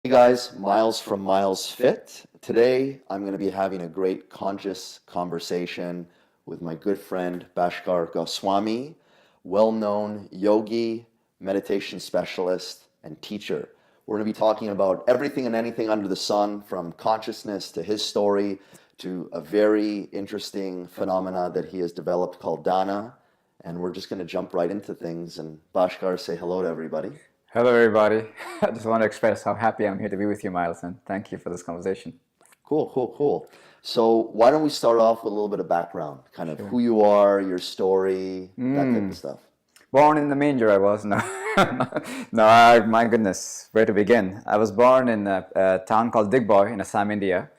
Hey guys, Miles from Milesfit. Today I'm going to be having a great conscious conversation with my good friend Bhaskar Goswami, well-known yogi, meditation specialist, and teacher. We're going to be talking about everything and anything under the sun, from consciousness to his story to a very interesting phenomena that he has developed called daana. And we're just going to jump right into things. And Bhaskar, say hello to everybody. Hello, everybody. I just want to express how happy I'm here to be with you, Miles, and thank you for this conversation. Cool. So why don't we start off with a little bit of background, kind of who you are, your story, that type of stuff. Born in the manger, I was. No, my goodness, where to begin? I was born in a town called Digboy in Assam, India.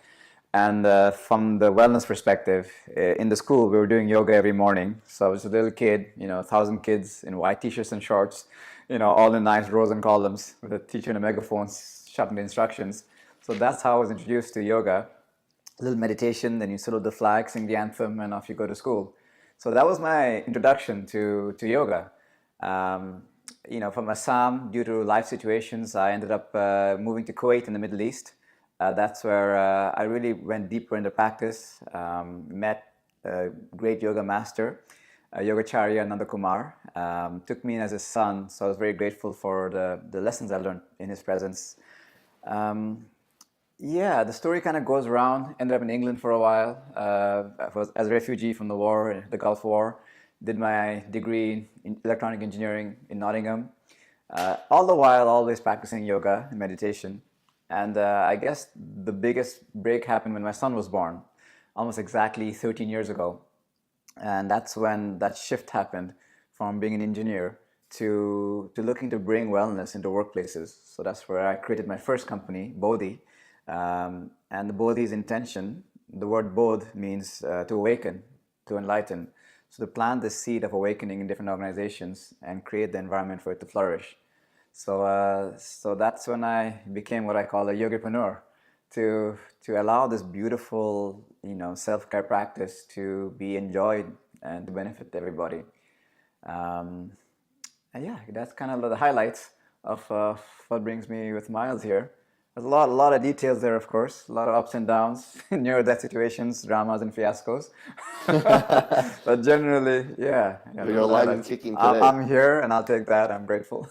And from the wellness perspective, in the school, we were doing yoga every morning. So I was a little kid, 1,000 kids in white t-shirts and shorts, all in nice rows and columns with a teacher and a megaphone shouting the instructions. So that's how I was introduced to yoga. A little meditation, then you salute the flag, sing the anthem, and off you go to school. So that was my introduction to yoga. From Assam, due to life situations, I ended up moving to Kuwait in the Middle East. That's where I really went deeper into practice, met a great yoga master, Yogacharya Nanda Kumar. Took me in as his son, so I was very grateful for the lessons I learned in his presence. The story kind of goes around. Ended up in England for a while. I was as a refugee from the war, the Gulf War. Did my degree in electronic engineering in Nottingham. All the while, always practicing yoga and meditation. And I guess the biggest break happened when my son was born, almost exactly 13 years ago. And that's when that shift happened from being an engineer to looking to bring wellness into workplaces. So that's where I created my first company, Bodhi. And the Bodhi's intention, the word Bodh means to awaken, to enlighten. So to plant the seed of awakening in different organizations and create the environment for it to flourish. So that's when I became what I call a Yogipreneur, to allow this beautiful, self-care practice to be enjoyed and to benefit everybody. That's kind of the highlights of what brings me with Miles here. There's a lot of details there, of course, a lot of ups and downs, near-death situations, dramas, and fiascos. But generally, You're alive and kicking today. I'm here, and I'll take that. I'm grateful.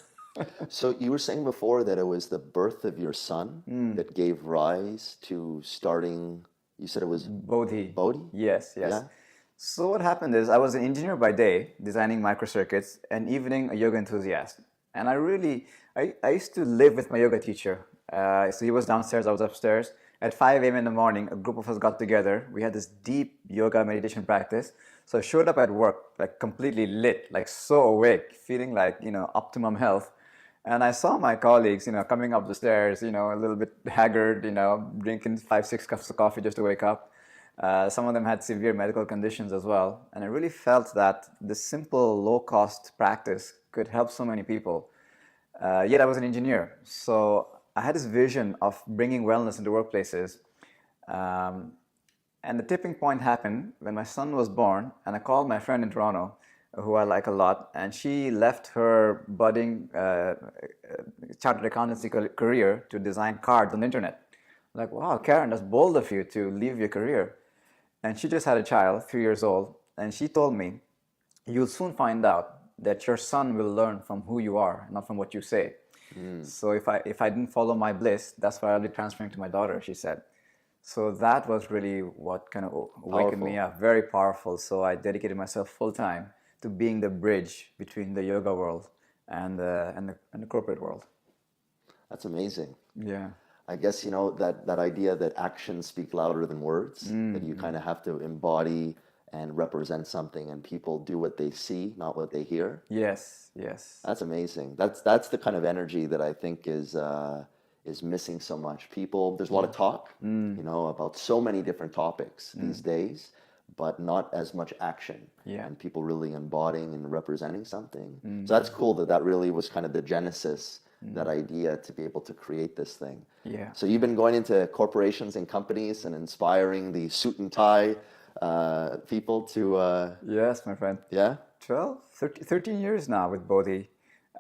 So you were saying before that it was the birth of your son that gave rise to starting, you said it was Bodhi. Bodhi? Yes. Yeah. So what happened is I was an engineer by day, designing microcircuits, and evening a yoga enthusiast. And I used to live with my yoga teacher. So he was downstairs, I was upstairs. At 5 a.m. in the morning, a group of us got together. We had this deep yoga meditation practice. So I showed up at work, like completely lit, like so awake, feeling like, optimum health. And I saw my colleagues, coming up the stairs, a little bit haggard, drinking 5-6 cups of coffee just to wake up. Some of them had severe medical conditions as well. And I really felt that this simple, low-cost practice could help so many people. Yet I was an engineer. So I had this vision of bringing wellness into workplaces. And the tipping point happened when my son was born, and I called my friend in Toronto, who I like a lot, and she left her budding chartered accountancy career to design cards on the internet. I'm like, wow, Karen, that's bold of you to leave your career. And she just had a child, 3 years old, and she told me, you'll soon find out that your son will learn from who you are, not from what you say. So if I didn't follow my bliss, that's why I'll be transferring to my daughter, she said. So that was really what kind of awakened me up, very powerful. So I dedicated myself full time to being the bridge between the yoga world and the corporate world. That's amazing. Yeah. I guess, that idea that actions speak louder than words, that you kind of have to embody and represent something, and people do what they see, not what they hear. Yes. That's amazing. That's the kind of energy that I think is missing so much. There's a lot of talk, about so many different topics these days, but not as much action. Yeah. And people really embodying and representing something. So that's cool that really was kind of the genesis, that idea to be able to create this thing. Yeah. So you've been going into corporations and companies and inspiring the suit and tie people to... Yes, my friend. Yeah? 13 years now with Bodhi.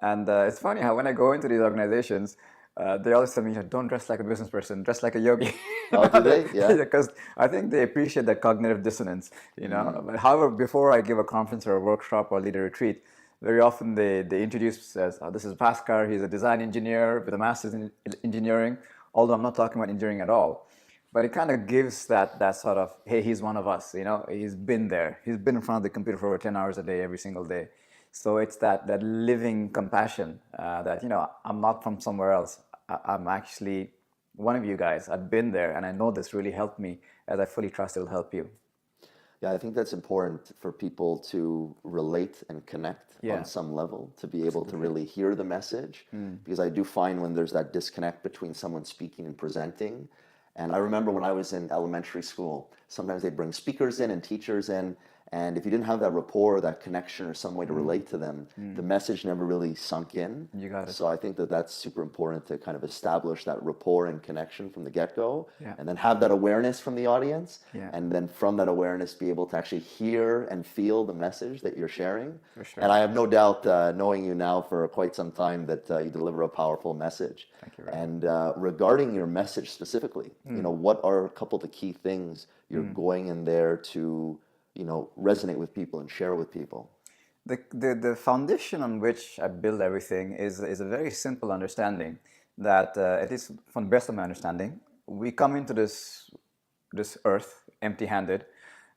And it's funny how when I go into these organizations, They always tell me, don't dress like a business person, dress like a yogi. Oh, do they? Yeah. Because I think they appreciate that cognitive dissonance. But however, before I give a conference or a workshop or lead a retreat, very often they introduce as, this is Bhaskar, he's a design engineer with a master's in engineering, although I'm not talking about engineering at all. But it kind of gives that sort of, hey, he's one of us, he's been there. He's been in front of the computer for over 10 hours a day, every single day. So it's that living compassion that, I'm not from somewhere else. I'm actually one of you guys. I've been there, and I know this really helped me, as I fully trust it'll help you. Yeah, I think that's important for people to relate and connect on some level, to be able to really hear the message. Because I do find when there's that disconnect between someone speaking and presenting. And I remember when I was in elementary school, sometimes they'd bring speakers in and teachers in, and if you didn't have that rapport, that connection, or some way to relate to them, the message never really sunk in. You got it. So I think that that's super important to kind of establish that rapport and connection from the get-go, and then have that awareness from the audience, and then from that awareness be able to actually hear and feel the message that you're sharing. For sure. And I have no doubt, knowing you now for quite some time, that you deliver a powerful message. Thank you. And regarding your message specifically, what are a couple of the key things you're going in there to resonate with people and share with people? The foundation on which I build everything is a very simple understanding that, at least from the best of my understanding, we come into this earth empty-handed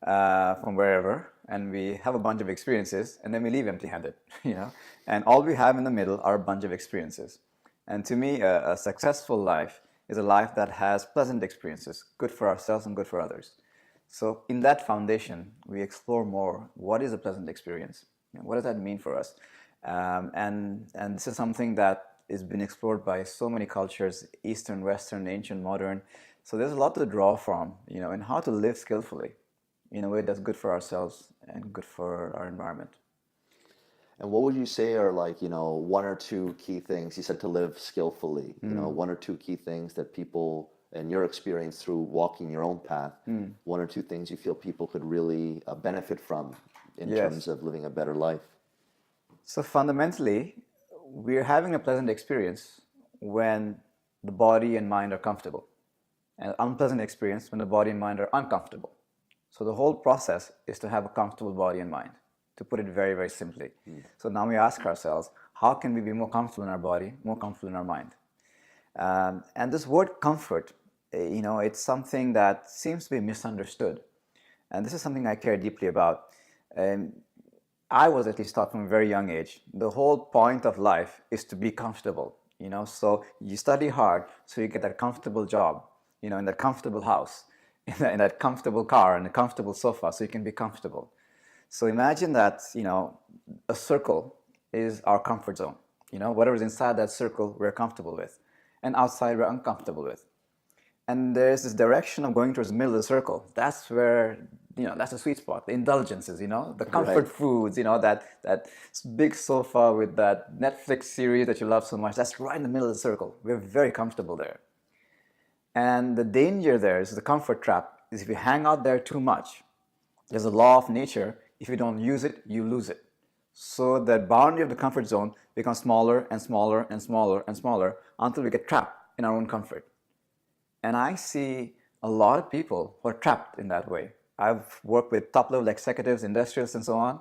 from wherever, and we have a bunch of experiences, and then we leave empty-handed, and all we have in the middle are a bunch of experiences. And to me, a successful life is a life that has pleasant experiences, good for ourselves and good for others. So in that foundation, we explore more, what is a pleasant experience? What does that mean for us? And this is something that has been explored by so many cultures, Eastern, Western, ancient, modern. So there's a lot to draw from, in how to live skillfully in a way that's good for ourselves and good for our environment. And what would you say are one or two key things? You said to live skillfully, one or two key things that people, in your experience through walking your own path, one or two things you feel people could really benefit from in terms of living a better life? So fundamentally, we're having a pleasant experience when the body and mind are comfortable. An unpleasant experience when the body and mind are uncomfortable. So the whole process is to have a comfortable body and mind, to put it very, very simply. So now we ask ourselves, how can we be more comfortable in our body, more comfortable in our mind? And this word comfort, it's something that seems to be misunderstood. And this is something I care deeply about. I was at least taught from a very young age, the whole point of life is to be comfortable. So you study hard so you get that comfortable job, in that comfortable house, in that comfortable car, and a comfortable sofa, so you can be comfortable. So imagine that, a circle is our comfort zone. Whatever's inside that circle, we're comfortable with. And outside, we're uncomfortable with. And there's this direction of going towards the middle of the circle. That's where, that's the sweet spot. The indulgences, the comfort foods, that big sofa with that Netflix series that you love so much. That's right in the middle of the circle. We're very comfortable there. And the danger there is the comfort trap, is if you hang out there too much, there's a law of nature. If you don't use it, you lose it. So that boundary of the comfort zone becomes smaller and smaller and smaller and smaller until we get trapped in our own comfort. And I see a lot of people who are trapped in that way. I've worked with top-level executives, industrialists, and so on.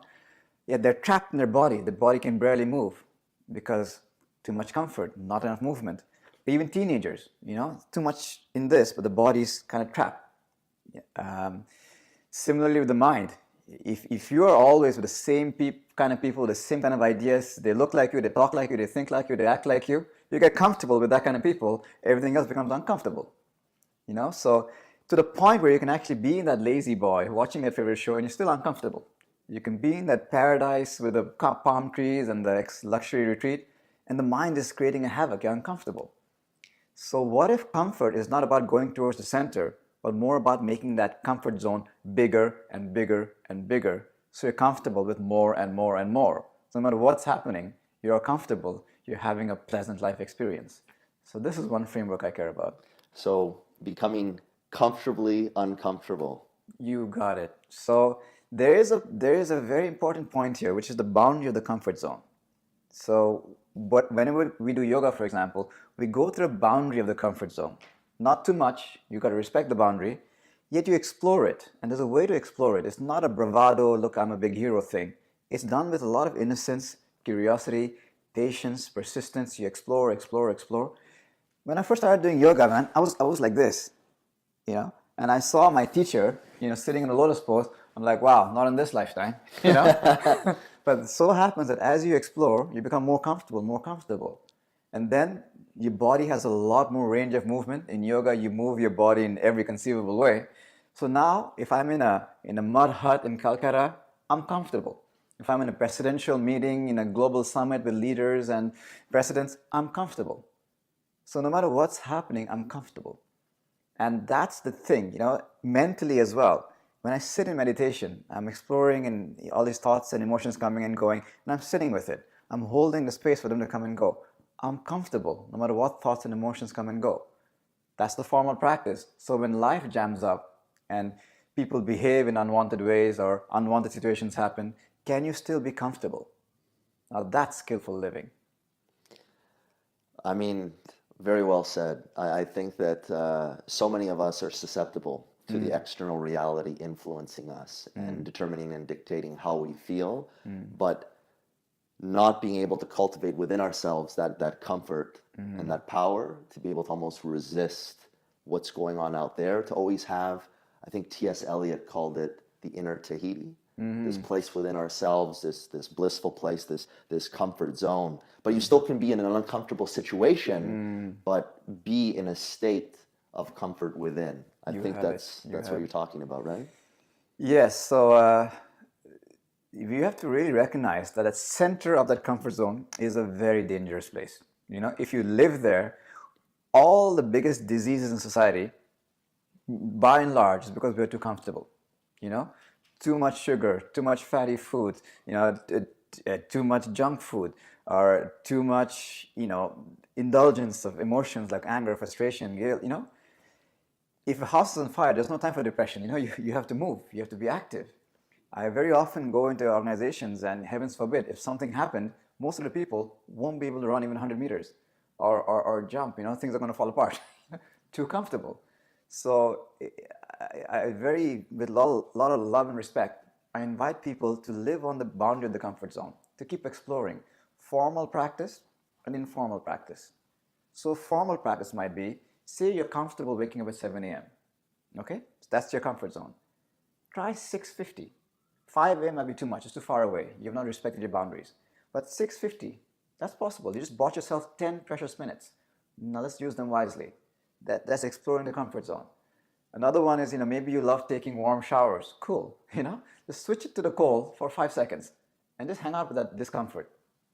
Yet they're trapped in their body. The body can barely move because too much comfort, not enough movement. Even teenagers, too much in this, but the body's kind of trapped. Similarly with the mind, if you are always with the same kind of people, the same kind of ideas, they look like you, they talk like you, they think like you, they act like you get comfortable with that kind of people, everything else becomes uncomfortable. So to the point where you can actually be in that lazy boy watching your favorite show and you're still uncomfortable. You can be in that paradise with the palm trees and the luxury retreat, and the mind is creating a havoc, you're uncomfortable. So what if comfort is not about going towards the center, but more about making that comfort zone bigger and bigger and bigger, so you're comfortable with more and more and more. So no matter what's happening, you're comfortable, you're having a pleasant life experience. So this is one framework I care about. So becoming comfortably uncomfortable. You got it. So there is a very important point here, which is the boundary of the comfort zone. So, but whenever we do yoga, for example, we go through a boundary of the comfort zone. Not too much, you got to respect the boundary, yet you explore it. And there's a way to explore it. It's not a bravado, look, I'm a big hero thing. It's done with a lot of innocence, curiosity, patience, persistence. You explore, explore, explore. When I first started doing yoga, man, I was like this, and I saw my teacher, sitting in a lotus pose. I'm like, wow, not in this lifetime, But it so happens that as you explore, you become more comfortable. And then your body has a lot more range of movement. In yoga, you move your body in every conceivable way. So now, if I'm in a mud hut in Calcutta, I'm comfortable. If I'm in a presidential meeting, in a global summit with leaders and presidents, I'm comfortable. So no matter what's happening, I'm comfortable. And that's the thing, mentally as well. When I sit in meditation, I'm exploring and all these thoughts and emotions coming and going, and I'm sitting with it. I'm holding the space for them to come and go. I'm comfortable no matter what thoughts and emotions come and go. That's the formal practice. So when life jams up and people behave in unwanted ways or unwanted situations happen, can you still be comfortable? Now that's skillful living. I mean, very well said. I think that so many of us are susceptible to the external reality influencing us and determining and dictating how we feel, but not being able to cultivate within ourselves that comfort and that power to be able to almost resist what's going on out there, to always have, I think T.S. Eliot called it the inner Tahiti, this place within ourselves, this blissful place, this comfort zone. But you still can be in an uncomfortable situation, but be in a state of comfort within. I think that's what you're talking about, right? Yes, so you have to really recognize that the center of that comfort zone is a very dangerous place. If you live there, all the biggest diseases in society, by and large, is because we're too comfortable. Too much sugar, too much fatty food, too much junk food, or too much, indulgence of emotions like anger, frustration, guilt. If a house is on fire, there's no time for depression. You have to move. You have to be active. I very often go into organizations, and heavens forbid, if something happened, most of the people won't be able to run even 100 meters or jump. Things are going to fall apart. Too comfortable. So with a lot of love and respect, I invite people to live on the boundary of the comfort zone, to keep exploring formal practice and informal practice. So formal practice might be, say you're comfortable waking up at 7 a.m. Okay? So that's your comfort zone. Try 6:50. 5 a.m. might be too much. It's too far away. You've not respected your boundaries. But 6:50, that's possible. You just bought yourself 10 precious minutes. Now let's use them wisely. That's exploring the comfort zone. Another one is, maybe you love taking warm showers. Cool. Just switch it to the cold for 5 seconds and just hang out with that discomfort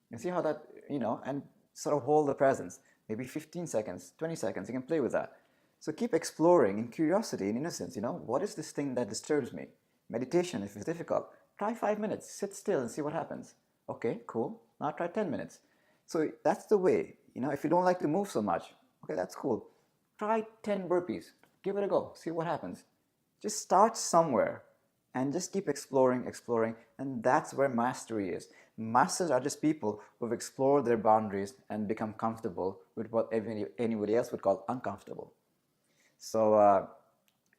and see how that, and sort of hold the presence. Maybe 15 seconds, 20 seconds, you can play with that. So keep exploring in curiosity and innocence, what is this thing that disturbs me? Meditation, if it's difficult, try 5 minutes, sit still and see what happens. Okay, cool. Now try 10 minutes. So that's the way, if you don't like to move so much, okay, that's cool. Try 10 burpees, give it a go, see what happens. Just start somewhere and just keep exploring, and that's where mastery is. Masters are just people who've explored their boundaries and become comfortable with what anybody else would call uncomfortable. So,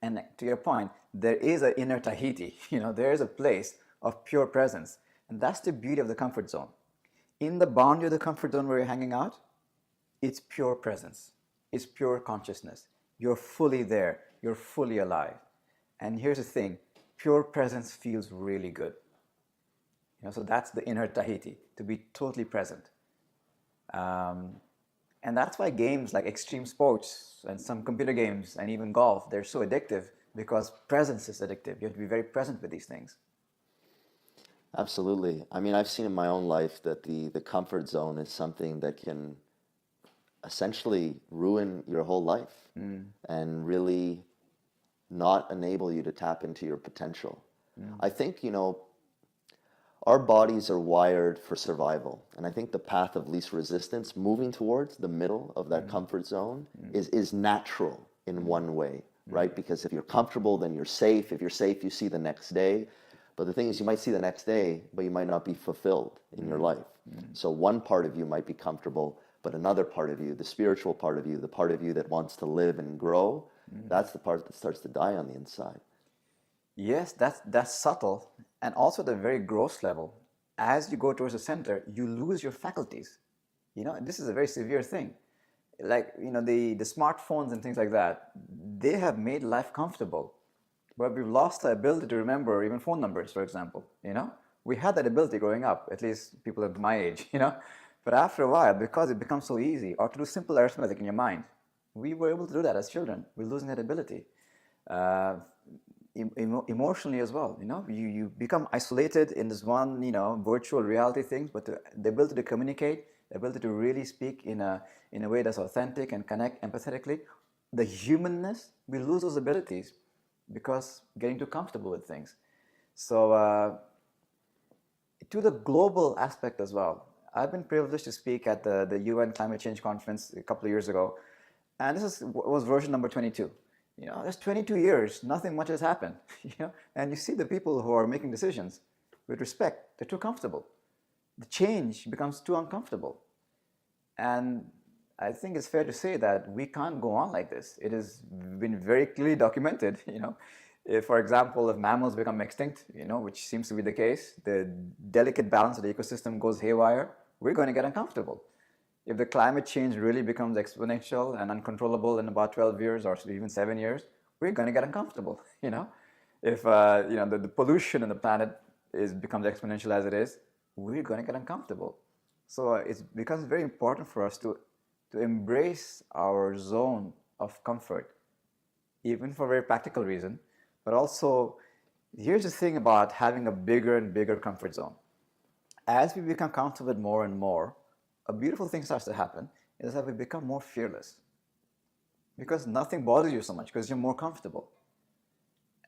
and to your point, there is an inner Tahiti. There is a place of pure presence, and that's the beauty of the comfort zone. In the boundary of the comfort zone where you're hanging out, it's pure presence. It's pure consciousness. You're fully there. You're fully alive. And here's the thing, pure presence feels really good. So that's the inner Tahiti, to be totally present. And that's why games like extreme sports and some computer games and even golf, they're so addictive, because presence is addictive. You have to be very present with these things. Absolutely. I mean, I've seen in my own life that the comfort zone is something that can essentially ruin your whole life and really not enable you to tap into your potential. I think, our bodies are wired for survival. And I think the path of least resistance, moving towards the middle of that comfort zone, is natural in one way, right? Because if you're comfortable, then you're safe. If you're safe, you see the next day. But the thing is, you might see the next day, but you might not be fulfilled in your life. So one part of you might be comfortable, but another part of you, the spiritual part of you, the part of you that wants to live and grow, that's the part that starts to die on the inside. Yes, that's subtle, and also at a very gross level. As you go towards the center, you lose your faculties. This is a very severe thing. Like the smartphones and things like that, they have made life comfortable, but we've lost the ability to remember even phone numbers, for example. We had that ability growing up, at least people of my age. But after a while, because it becomes so easy, or to do simple arithmetic in your mind, we were able to do that as children. We're losing that ability. Emotionally as well, you become isolated in this one, virtual reality thing, but the ability to communicate, the ability to really speak in a way that's authentic and connect empathetically, the humanness, we lose those abilities because getting too comfortable with things. So to the global aspect as well, I've been privileged to speak at the UN Climate Change Conference a couple of years ago, and this was version number 22. There's 22 years, nothing much has happened. And you see the people who are making decisions with respect, they're too comfortable. The change becomes too uncomfortable. And I think it's fair to say that we can't go on like this. It has been very clearly documented, If, for example, if mammals become extinct, which seems to be the case, the delicate balance of the ecosystem goes haywire, we're going to get uncomfortable. If the climate change really becomes exponential and uncontrollable in about 12 years or even 7 years, we're going to get uncomfortable. If the pollution on the planet becomes exponential as it is, we're going to get uncomfortable. So it becomes very important for us to embrace our zone of comfort, even for a very practical reason. But also, here's the thing about having a bigger and bigger comfort zone. As we become comfortable with more and more, a beautiful thing starts to happen is that we become more fearless, because nothing bothers you so much because you're more comfortable.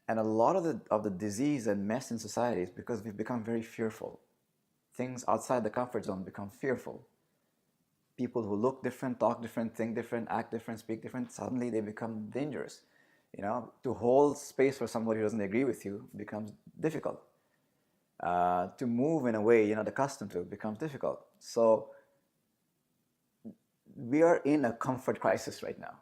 And a lot of the disease and mess in society is because we've become very fearful. Things outside the comfort zone become fearful. People who look different, talk different, think different, act different, speak different, suddenly they become dangerous. To hold space for somebody who doesn't agree with you becomes difficult. To move in a way you're not accustomed to becomes difficult. So we are in a comfort crisis right now.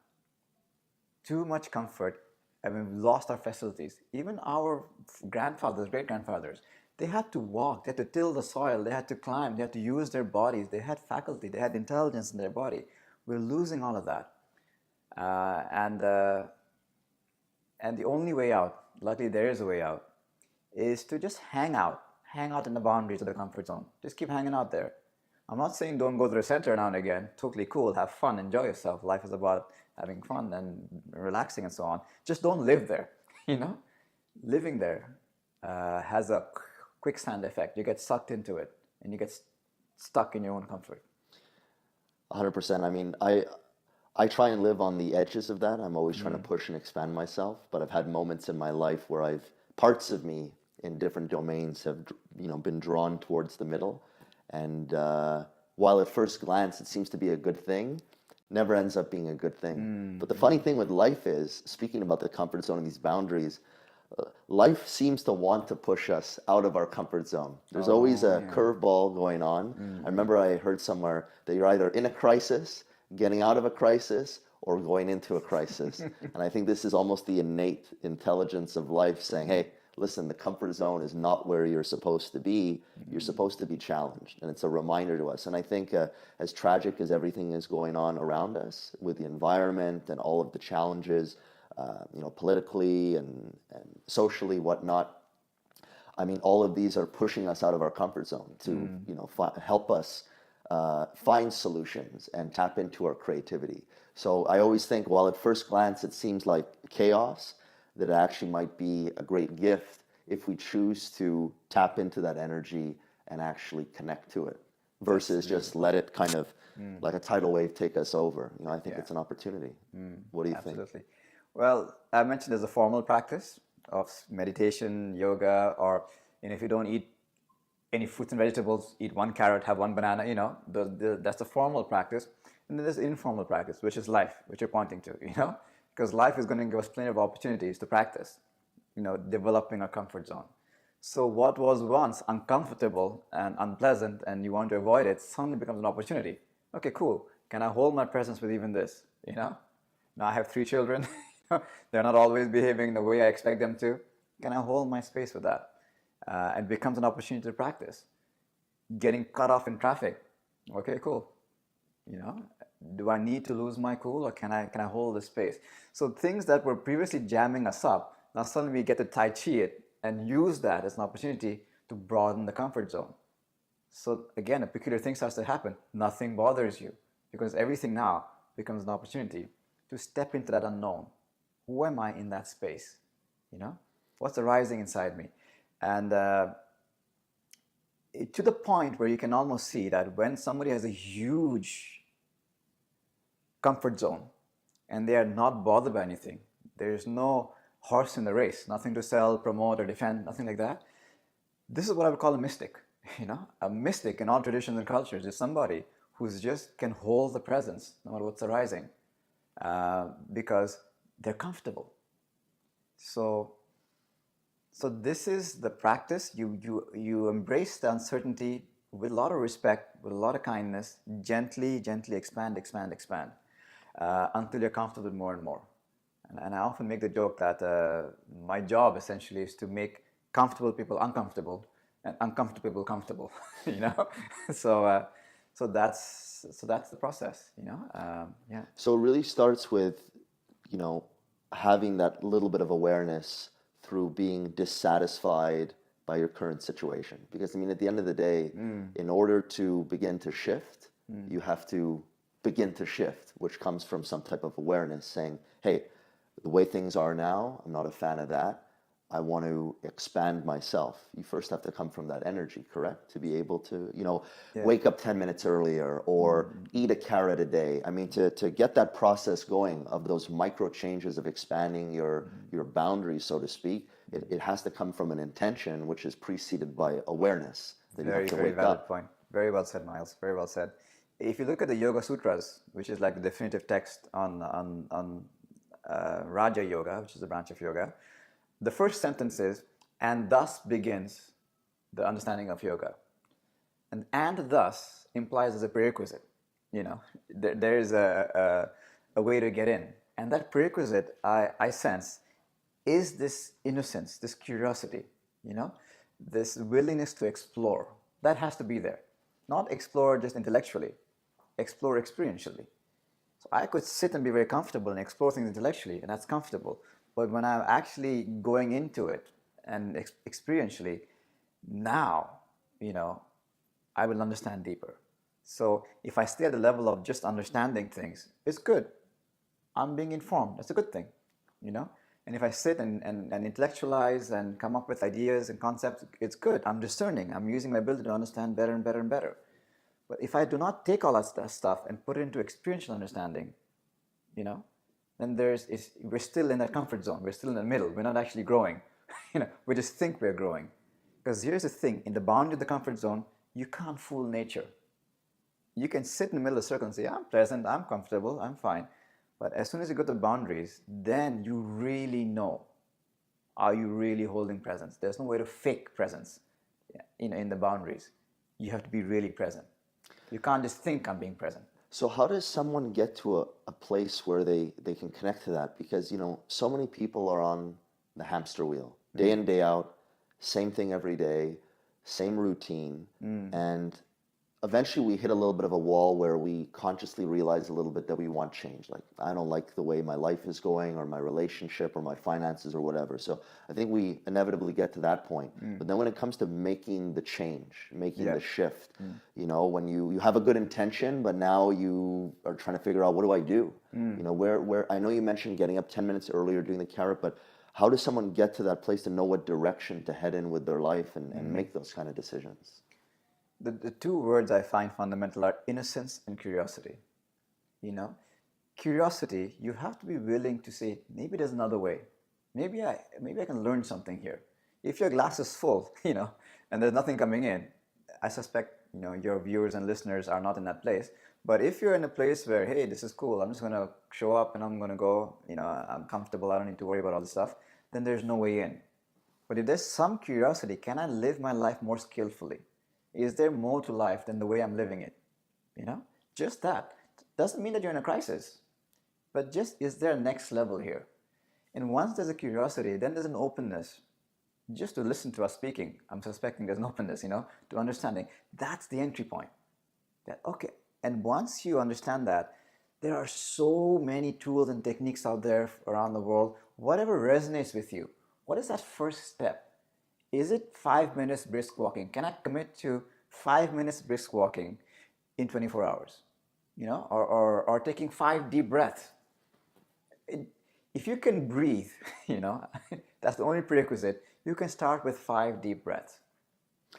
Too much comfort. We've lost our facilities. Even our grandfathers, great-grandfathers, they had to walk, they had to till the soil, they had to climb, they had to use their bodies, they had faculty, they had intelligence in their body. We're losing all of that. And the only way out, luckily there is a way out, is to just hang out in the boundaries of the comfort zone. Just keep hanging out there. I'm not saying don't go to the center now and again. Totally cool, have fun, enjoy yourself. Life is about having fun and relaxing and so on. Just don't live there, Living there has a quicksand effect. You get sucked into it and you get stuck in your own comfort. 100%. I mean, I try and live on the edges of that. I'm always trying to push and expand myself, but I've had moments in my life where parts of me in different domains have, been drawn towards the middle. And while at first glance it seems to be a good thing, never ends up being a good thing. But the funny thing with life is, speaking about the comfort zone and these boundaries, life seems to want to push us out of our comfort zone. There's always a curveball going on. I remember I heard somewhere that you're either in a crisis, getting out of a crisis, or going into a crisis. And I think this is almost the innate intelligence of life saying, hey, listen, the comfort zone is not where you're supposed to be. You're supposed to be challenged. And it's a reminder to us. And I think as tragic as everything is going on around us with the environment and all of the challenges, politically and socially, whatnot, I mean, all of these are pushing us out of our comfort zone to, help us find solutions and tap into our creativity. So I always think, while at first glance it seems like chaos, that it actually might be a great gift if we choose to tap into that energy and actually connect to it, versus just let it kind of like a tidal wave take us over. I think it's an opportunity. What do you think? Absolutely. Well, I mentioned there's a formal practice of meditation, yoga, or if you don't eat any fruits and vegetables, eat one carrot, have one banana, that's the formal practice. And then there's informal practice, which is life, which you're pointing to, because life is going to give us plenty of opportunities to practice, developing our comfort zone. So what was once uncomfortable and unpleasant and you want to avoid it suddenly becomes an opportunity. Okay, cool. Can I hold my presence with even this? Now I have 3 children. They're not always behaving the way I expect them to. Can I hold my space with that? It becomes an opportunity to practice. Getting cut off in traffic. Okay, cool. You know, do I need to lose my cool, or can I hold the space? So things that were previously jamming us up, now suddenly we get to tai chi it and use that as an opportunity to broaden the comfort zone. So again, a peculiar thing starts to happen. Nothing bothers you because everything now becomes an opportunity to step into that unknown. Who am I in that space? What's arising inside me? And to the point where you can almost see that when somebody has a huge comfort zone and they are not bothered by anything, there's no horse in the race, nothing to sell, promote, or defend, nothing like that. This is what I would call a mystic. A mystic in all traditions and cultures is somebody who's just can hold the presence no matter what's arising, because they're comfortable. So this is the practice. You embrace the uncertainty with a lot of respect, with a lot of kindness, gently expand, until you're comfortable with more and more. And I often make the joke that my job essentially is to make comfortable people uncomfortable and uncomfortable people comfortable. So that's the process. Yeah. So it really starts with, having that little bit of awareness through being dissatisfied by your current situation. Because, at the end of the day, in order to begin to shift, you have to begin to shift, which comes from some type of awareness saying, hey, the way things are now, I'm not a fan of that. I want to expand myself. You first have to come from that energy, correct? To be able to, wake up 10 minutes earlier or eat a carrot a day. To get that process going of those micro changes of expanding your boundaries, so to speak, it has to come from an intention, which is preceded by awareness. That you have to Very wake valid up. point. Very well said, Miles. Very well said. If you look at the Yoga Sutras, which is like the definitive text on Raja Yoga, which is a branch of yoga, the first sentence is, and thus begins the understanding of yoga. And thus implies as a prerequisite. There is a way to get in. And that prerequisite, I sense, is this innocence, this curiosity, this willingness to explore. That has to be there. Not explore just intellectually, explore experientially. So I could sit and be very comfortable and explore things intellectually, and that's comfortable. But when I'm actually going into it and experientially, now, I will understand deeper. So if I stay at the level of just understanding things, it's good. I'm being informed. That's a good thing, And if I sit and intellectualize and come up with ideas and concepts, it's good. I'm discerning. I'm using my ability to understand better and better and better. But if I do not take all that stuff and put it into experiential understanding, then we're still in that comfort zone. We're still in the middle. We're not actually growing. We just think we're growing. Because here's the thing, in the boundary of the comfort zone, you can't fool nature. You can sit in the middle of the circle and say, I'm pleasant, I'm comfortable, I'm fine. But as soon as you go to the boundaries, then you really know, are you really holding presence? There's no way to fake presence in the boundaries. You have to be really present. You can't just think I'm being present. So how does someone get to a place where they can connect to that? Because, so many people are on the hamster wheel, day in, day out, same thing every day, same routine. And eventually we hit a little bit of a wall where we consciously realize a little bit that we want change. Like, I don't like the way my life is going or my relationship or my finances or whatever. So I think we inevitably get to that point. But then when it comes to making the change, making the shift, when you have a good intention, but now you are trying to figure out, what do I do? Where I know you mentioned getting up 10 minutes earlier, doing the carrot, but how does someone get to that place to know what direction to head in with their life and make those kind of decisions? The two words I find fundamental are innocence and curiosity. Curiosity, you have to be willing to say, maybe there's another way. Maybe I can learn something here. If your glass is full, and there's nothing coming in, I suspect, your viewers and listeners are not in that place. But if you're in a place where, hey, this is cool, I'm just going to show up and I'm going to go, I'm comfortable, I don't need to worry about all this stuff, then there's no way in. But if there's some curiosity, can I live my life more skillfully? Is there more to life than the way I'm living it? Just that. Doesn't mean that you're in a crisis, but just is there a next level here? And once there's a curiosity, then there's an openness just to listen to us speaking. I'm suspecting there's an openness, to understanding. That's the entry point. That, okay. And once you understand that, there are so many tools and techniques out there around the world. Whatever resonates with you, what is that first step? Is it 5 minutes brisk walking? Can I commit to 5 minutes brisk walking in 24 hours? Or taking 5 deep breaths. If you can breathe, that's the only prerequisite. You can start with 5 deep breaths.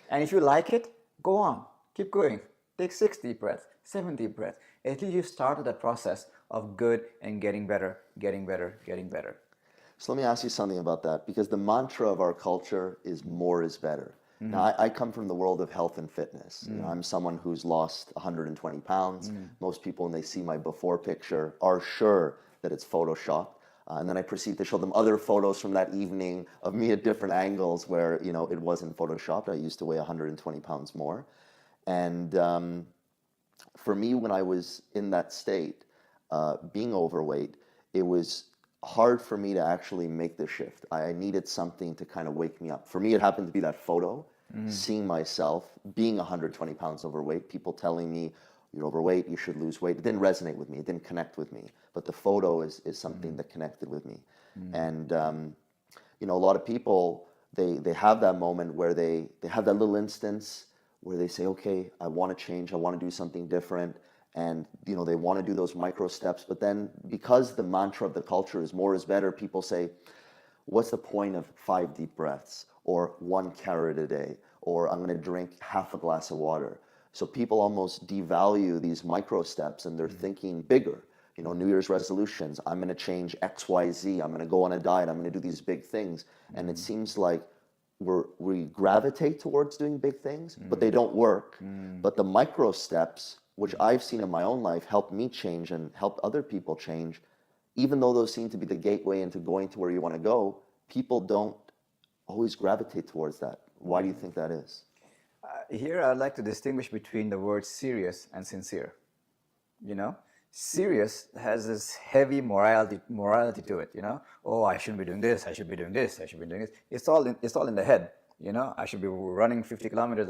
And if you like it, go on. Keep going. Take 6 deep breaths, 7 deep breaths. At least you started that process of good and getting better, getting better, getting better. So let me ask you something about that, because the mantra of our culture is more is better. Now, I come from the world of health and fitness. I'm someone who's lost 120 pounds. Most people, when they see my before picture, are sure that it's Photoshopped. And then I proceed to show them other photos from that evening of me at different angles where, it wasn't Photoshopped. I used to weigh 120 pounds more. And for me, when I was in that state, being overweight, it was hard for me to actually make the shift. I needed something to kind of wake me up. For me, it happened to be that photo, seeing myself being 120 pounds overweight, people telling me, you're overweight, you should lose weight. It didn't resonate with me. It didn't connect with me. But the photo is something that connected with me. And, a lot of people, they have that moment where they have that little instance where they say, okay, I want to change. I want to do something different. And, they want to do those micro steps. But then because the mantra of the culture is more is better, people say, what's the point of 5 deep breaths or 1 carrot a day, or I'm going to drink half a glass of water? So people almost devalue these micro steps and they're thinking bigger. New Year's resolutions, I'm going to change X, Y, Z. I'm going to go on a diet. I'm going to do these big things. And it seems like we gravitate towards doing big things, but they don't work. But the micro steps, which I've seen in my own life, help me change and help other people change. Even though those seem to be the gateway into going to where you want to go, people don't always gravitate towards that. Why do you think that is? Here I'd like to distinguish between the words serious and sincere. Serious has this heavy morality to it, Oh, I shouldn't be doing this, I should be doing this, I should be doing this. It's all in the head, I should be running 50 kilometers,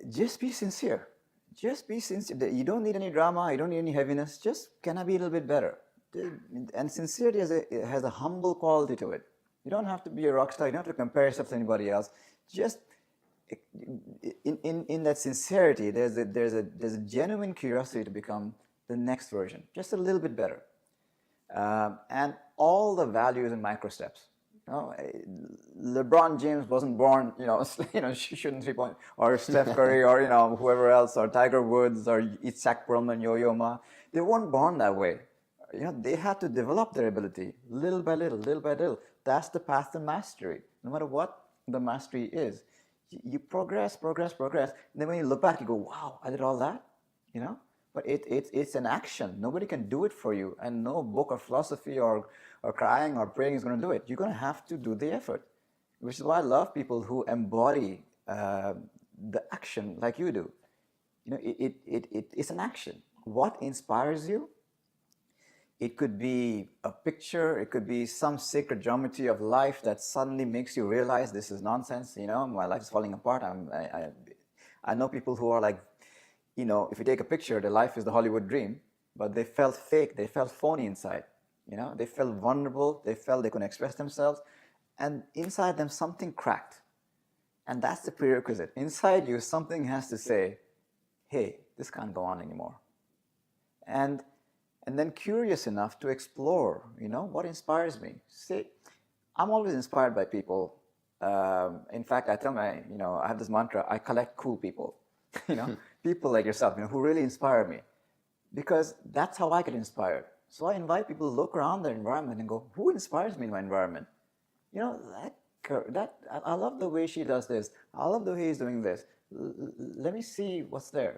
just be sincere. Just be sincere. You don't need any drama, you don't need any heaviness, just can I be a little bit better? And sincerity has a humble quality to it. You don't have to be a rock star, you don't have to compare yourself to anybody else. Just in that sincerity, there's a genuine curiosity to become the next version, just a little bit better, and all the values in micro steps. LeBron James wasn't born, shooting 3-point, or Steph Curry, or whoever else, or Tiger Woods, or Itzhak Perlman, Yo-Yo Ma. They weren't born that way. They had to develop their ability little by little, little by little. That's the path to mastery. No matter what the mastery is, you progress. And then when you look back, you go, wow, I did all that, But it's an action. Nobody can do it for you. And no book or philosophy or crying or praying is going to do it. You're going to have to do the effort, which is why I love people who embody the action like you do. It's an action. What inspires you? It could be a picture. It could be some sacred geometry of life that suddenly makes you realize this is nonsense. My life is falling apart. I know people who are like, if you take a picture, their life is the Hollywood dream, but they felt fake. They felt phony inside. They felt vulnerable. They felt they couldn't express themselves. And inside them, something cracked. And that's the prerequisite. Inside you, something has to say, hey, this can't go on anymore. And then curious enough to explore, what inspires me. See, I'm always inspired by people. In fact, I tell I have this mantra, I collect cool people. People like yourself, who really inspire me. Because that's how I get inspired. So I invite people to look around their environment and go, who inspires me in my environment? I love the way she does this. I love the way he's doing this. Let me see what's there,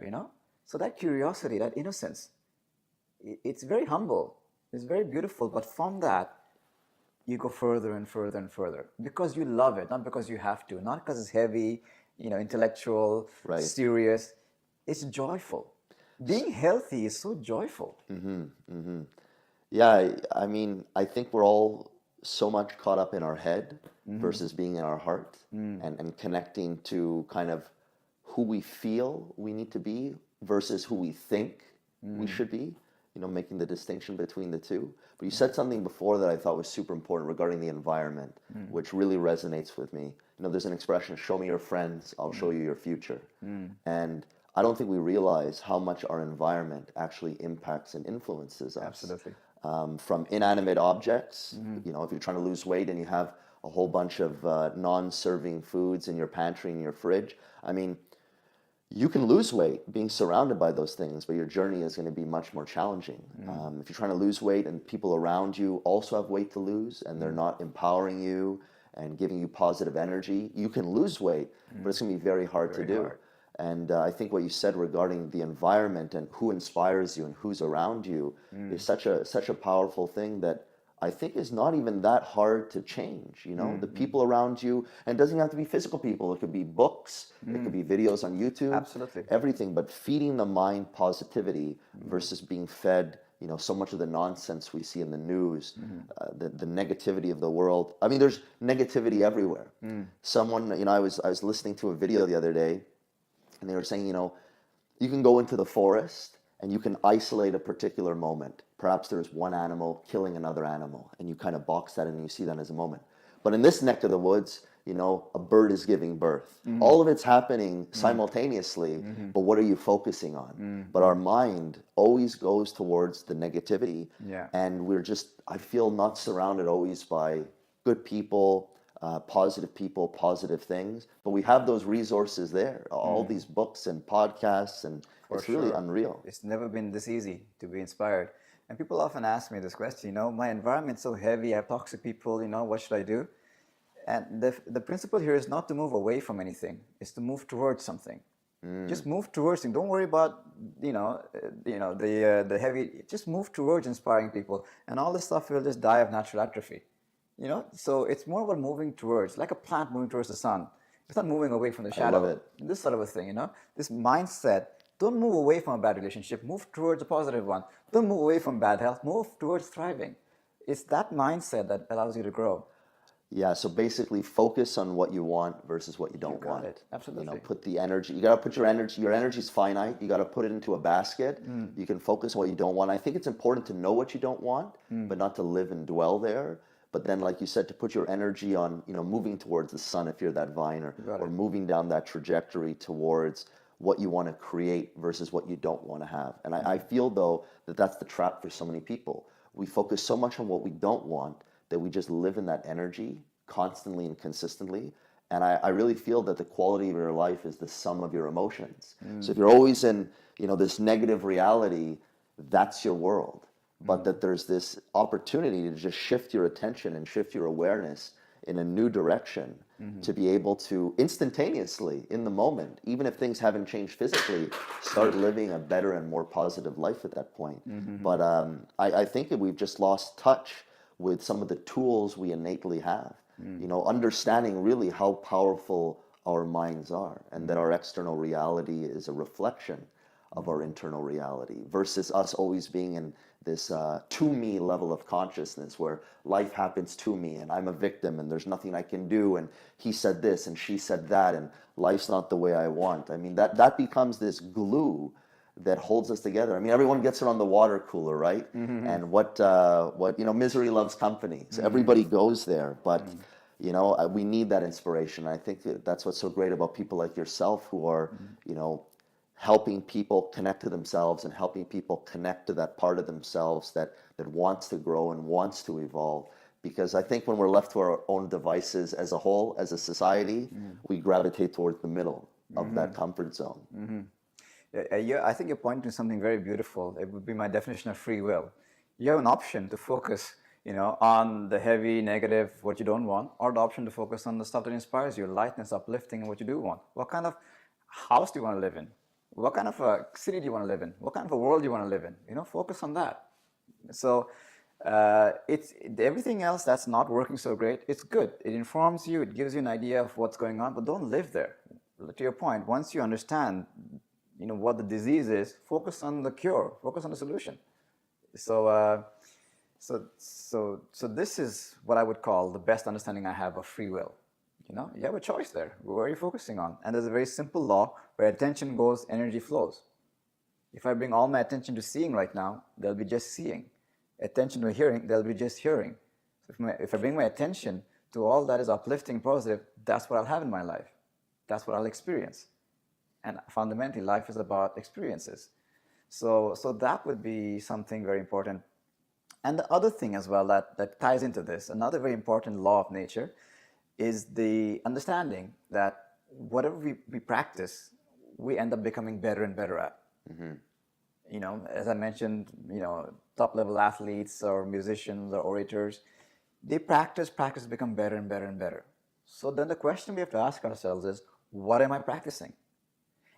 So that curiosity, that innocence, it's very humble. It's very beautiful. But from that, you go further and further and further because you love it, not because you have to, not because it's heavy, intellectual, Right. serious. It's joyful. Being healthy is so joyful. Yeah, I mean, I think we're all so much caught up in our head versus being in our heart and connecting to kind of who we feel we need to be versus who we think we should be, making the distinction between the two. But you said something before that I thought was super important regarding the environment, which really resonates with me. There's an expression, show me your friends, I'll show you your future. And I don't think we realize how much our environment actually impacts and influences us. Absolutely. From inanimate objects, if you're trying to lose weight and you have a whole bunch of non-serving foods in your pantry and your fridge, I mean, you can lose weight being surrounded by those things, but your journey is going to be much more challenging. If you're trying to lose weight and people around you also have weight to lose and they're not empowering you and giving you positive energy, you can lose weight, but it's going to be very hard to do. And I think what you said regarding the environment and who inspires you and who's around you is such a powerful thing that I think is not even that hard to change. The people around you, and it doesn't have to be physical people. It could be books, it could be videos on YouTube, Absolutely. everything. But feeding the mind positivity versus being fed, so much of the nonsense we see in the news, the negativity of the world. I mean, there's negativity everywhere. Someone, I was listening to a video the other day. And they were saying, you can go into the forest and you can isolate a particular moment. Perhaps there's one animal killing another animal, and you kind of box that in and you see that as a moment. But in this neck of the woods, a bird is giving birth. All of it's happening simultaneously, but what are you focusing on? But our mind always goes towards the negativity, and we're just, I feel, not surrounded always by good people, positive things, but we have those resources there, all these books and podcasts, and it's really unreal. It's never been this easy to be inspired. And people often ask me this question, my environment's so heavy, I have toxic people, what should I do? And the principle here is not to move away from anything, it's to move towards something. Just move towards it. Don't worry about, the heavy, just move towards inspiring people, and all this stuff will just die of natural atrophy. So it's more about moving towards, like a plant moving towards the sun. It's not moving away from the shadow. I love it. This sort of a thing, this mindset. Don't move away from a bad relationship. Move towards a positive one. Don't move away from bad health. Move towards thriving. It's that mindset that allows you to grow. Yeah, so basically focus on what you want versus what you don't want. It. Absolutely. Put the energy, you got to put your energy's finite, you got to put it into a basket. You can focus on what you don't want. I think it's important to know what you don't want, but not to live and dwell there. But then, like you said, to put your energy on, moving towards the sun if you're that vine, or moving down that trajectory towards what you want to create versus what you don't want to have. And I feel, though, that that's the trap for so many people. We focus so much on what we don't want that we just live in that energy constantly and consistently. And I really feel that the quality of your life is the sum of your emotions. So if you're always in, this negative reality, that's your world. But that there's this opportunity to just shift your attention and shift your awareness in a new direction, to be able to instantaneously, in the moment, even if things haven't changed physically, start living a better and more positive life at that point. But I think that we've just lost touch with some of the tools we innately have, understanding really how powerful our minds are, and that our external reality is a reflection of our internal reality, versus us always being in this to me level of consciousness where life happens to me and I'm a victim and there's nothing I can do, and he said this and she said that and life's not the way I want. I mean, that becomes this glue that holds us together. I mean, everyone gets around the water cooler, right? And what misery loves company. So everybody goes there, but we need that inspiration. I think that's what's so great about people like yourself who are, helping people connect to themselves and helping people connect to that part of themselves that wants to grow and wants to evolve. Because I think when we're left to our own devices as a whole, as a society, we gravitate towards the middle of that comfort zone. Yeah, I think you're pointing to something very beautiful. It would be my definition of free will. You have an option to focus, on the heavy, negative, what you don't want, or the option to focus on the stuff that inspires you, lightness, uplifting, and what you do want. What kind of house do you want to live in? What kind of a city do you want to live in? What kind of a world do you want to live in? Focus on that. So It's everything else that's not working so great. It's good. It informs you. It gives you an idea of what's going on. But don't live there. To your point, once you understand, what the disease is, focus on the cure. Focus on the solution. So, so this is what I would call the best understanding I have of free will. You have a choice there. Where are you focusing on? And there's a very simple law where attention goes, energy flows. If I bring all my attention to seeing right now, there'll be just seeing. Attention to hearing, there'll be just hearing. So if I bring my attention to all that is uplifting, positive, that's what I'll have in my life. That's what I'll experience. And fundamentally, life is about experiences. So that would be something very important. And the other thing as well that ties into this, another very important law of nature, is the understanding that whatever we practice, we end up becoming better and better at. Mm-hmm. As I mentioned, top-level athletes or musicians or orators, they practice, become better and better and better. So then the question we have to ask ourselves is, what am I practicing?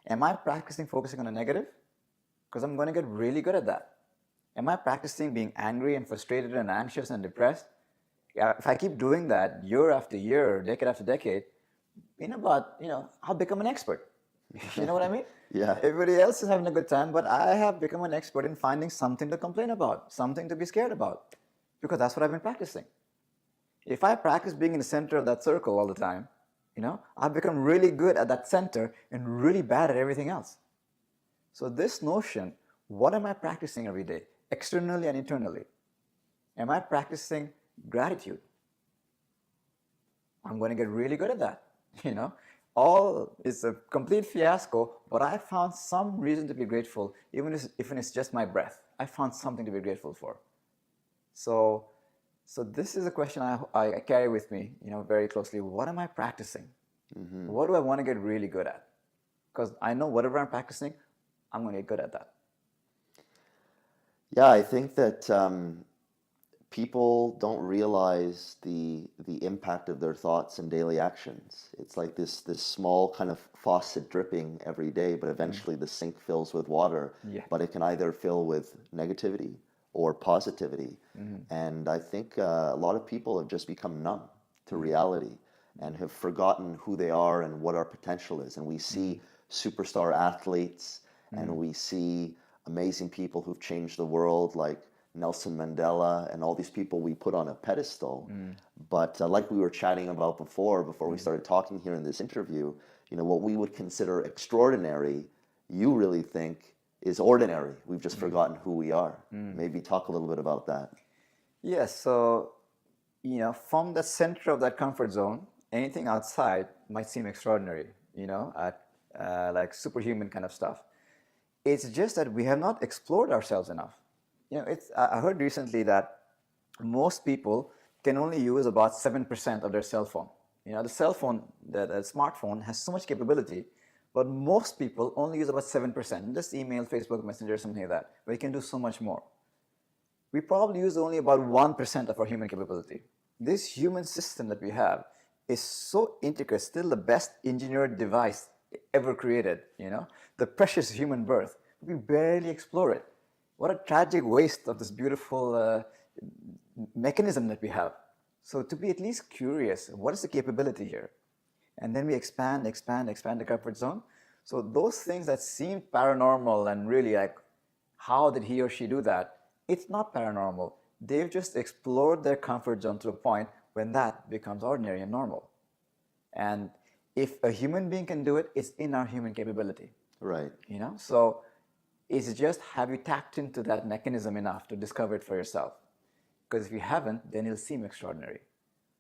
Am I practicing focusing on a negative? Because I'm going to get really good at that. Am I practicing being angry and frustrated and anxious and depressed? If I keep doing that year after year, decade after decade, I'll become an expert. You know what I mean? Yeah. Everybody else is having a good time, but I have become an expert in finding something to complain about, something to be scared about, because that's what I've been practicing. If I practice being in the center of that circle all the time, I've become really good at that center and really bad at everything else. So this notion, what am I practicing every day, externally and internally? Am I practicing gratitude? I'm going to get really good at that. All is a complete fiasco, but I found some reason to be grateful, even if it's just my breath. I found something to be grateful for. So this is a question I carry with me, very closely. What am I practicing? Mm-hmm. What do I want to get really good at? Because I know whatever I'm practicing, I'm going to get good at that. Yeah, I think that people don't realize the impact of their thoughts and daily actions. It's like this small kind of faucet dripping every day, but eventually the sink fills with water. Yeah. But it can either fill with negativity or positivity. Mm-hmm. And I think a lot of people have just become numb to reality and have forgotten who they are and what our potential is. And we see superstar athletes and we see amazing people who've changed the world, like Nelson Mandela and all these people we put on a pedestal. But like we were chatting about before we started talking here in this interview, what we would consider extraordinary, you really think is ordinary. We've just forgotten who we are. Maybe talk a little bit about that. Yes, so, from the center of that comfort zone, anything outside might seem extraordinary, like superhuman kind of stuff. It's just that we have not explored ourselves enough. I heard recently that most people can only use about 7% of their cell phone. The cell phone, the smartphone has so much capability, but most people only use about 7%. Just email, Facebook, Messenger, something like that. But you can do so much more. We probably use only about 1% of our human capability. This human system that we have is so intricate, still the best engineered device ever created, the precious human birth. We barely explore it. What a tragic waste of this beautiful mechanism that we have. So to be at least curious, what is the capability here? And then we expand the comfort zone. So those things that seem paranormal and really like, how did he or she do that? It's not paranormal. They've just explored their comfort zone to a point when that becomes ordinary and normal. And if a human being can do it, it's in our human capability. Right. So it's just, have you tapped into that mechanism enough to discover it for yourself? Because if you haven't, then it'll seem extraordinary.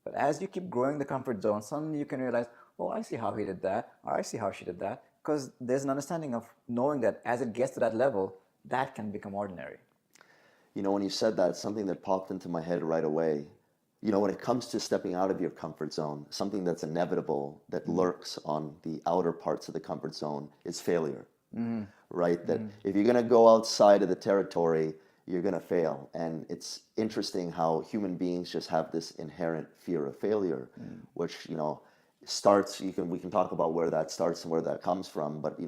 But as you keep growing the comfort zone, suddenly you can realize, oh, I see how he did that, or I see how she did that. Because there's an understanding of knowing that as it gets to that level, that can become ordinary. When you said that, something that popped into my head right away, when it comes to stepping out of your comfort zone, something that's inevitable, that lurks on the outer parts of the comfort zone is failure. Right? That if you're going to go outside of the territory, you're going to fail. And it's interesting how human beings just have this inherent fear of failure, which, starts, we can talk about where that starts and where that comes from, but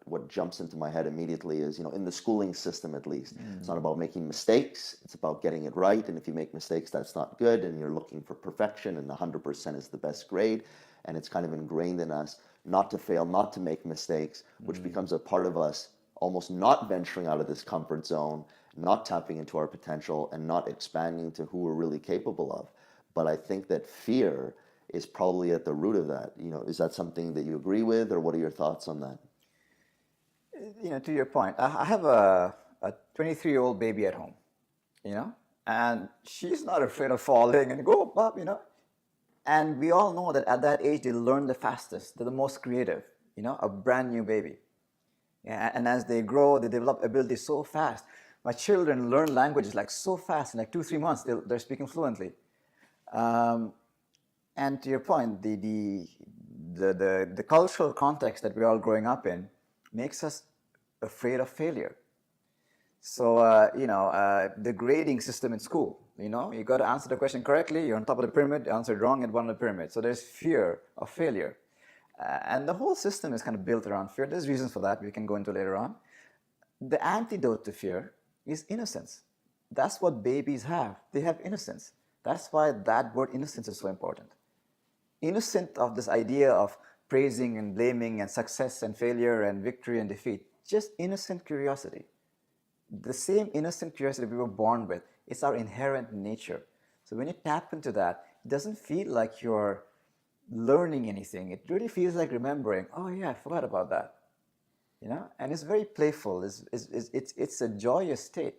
what jumps into my head immediately is, in the schooling system at least, it's not about making mistakes, it's about getting it right. And if you make mistakes, that's not good, and you're looking for perfection, and 100% is the best grade. And it's kind of ingrained in us not to fail, not to make mistakes, which becomes a part of us almost not venturing out of this comfort zone, not tapping into our potential, and not expanding to who we're really capable of. But I think that fear is probably at the root of that. Is that something that you agree with, or what are your thoughts on that? To your point, I have a 23-year-old baby at home, and she's not afraid of falling and go up, And we all know that at that age, they learn the fastest, they're the most creative, a brand new baby. Yeah, and as they grow, they develop ability so fast. My children learn languages like so fast, in like 2-3 months, they're speaking fluently. And to your point, the cultural context that we're all growing up in makes us afraid of failure. So, the grading system in school, you got to answer the question correctly, you're on top of the pyramid, you answered wrong at one of the pyramid. So there's fear of failure. And the whole system is kind of built around fear. There's reasons for that we can go into later on. The antidote to fear is innocence. That's what babies have. They have innocence. That's why that word innocence is so important. Innocent of this idea of praising and blaming and success and failure and victory and defeat. Just innocent curiosity. The same innocent curiosity we were born with. It's our inherent nature. So when you tap into that, it doesn't feel like you're learning anything. It really feels like remembering, oh yeah, I forgot about that. And it's very playful. It's a joyous state.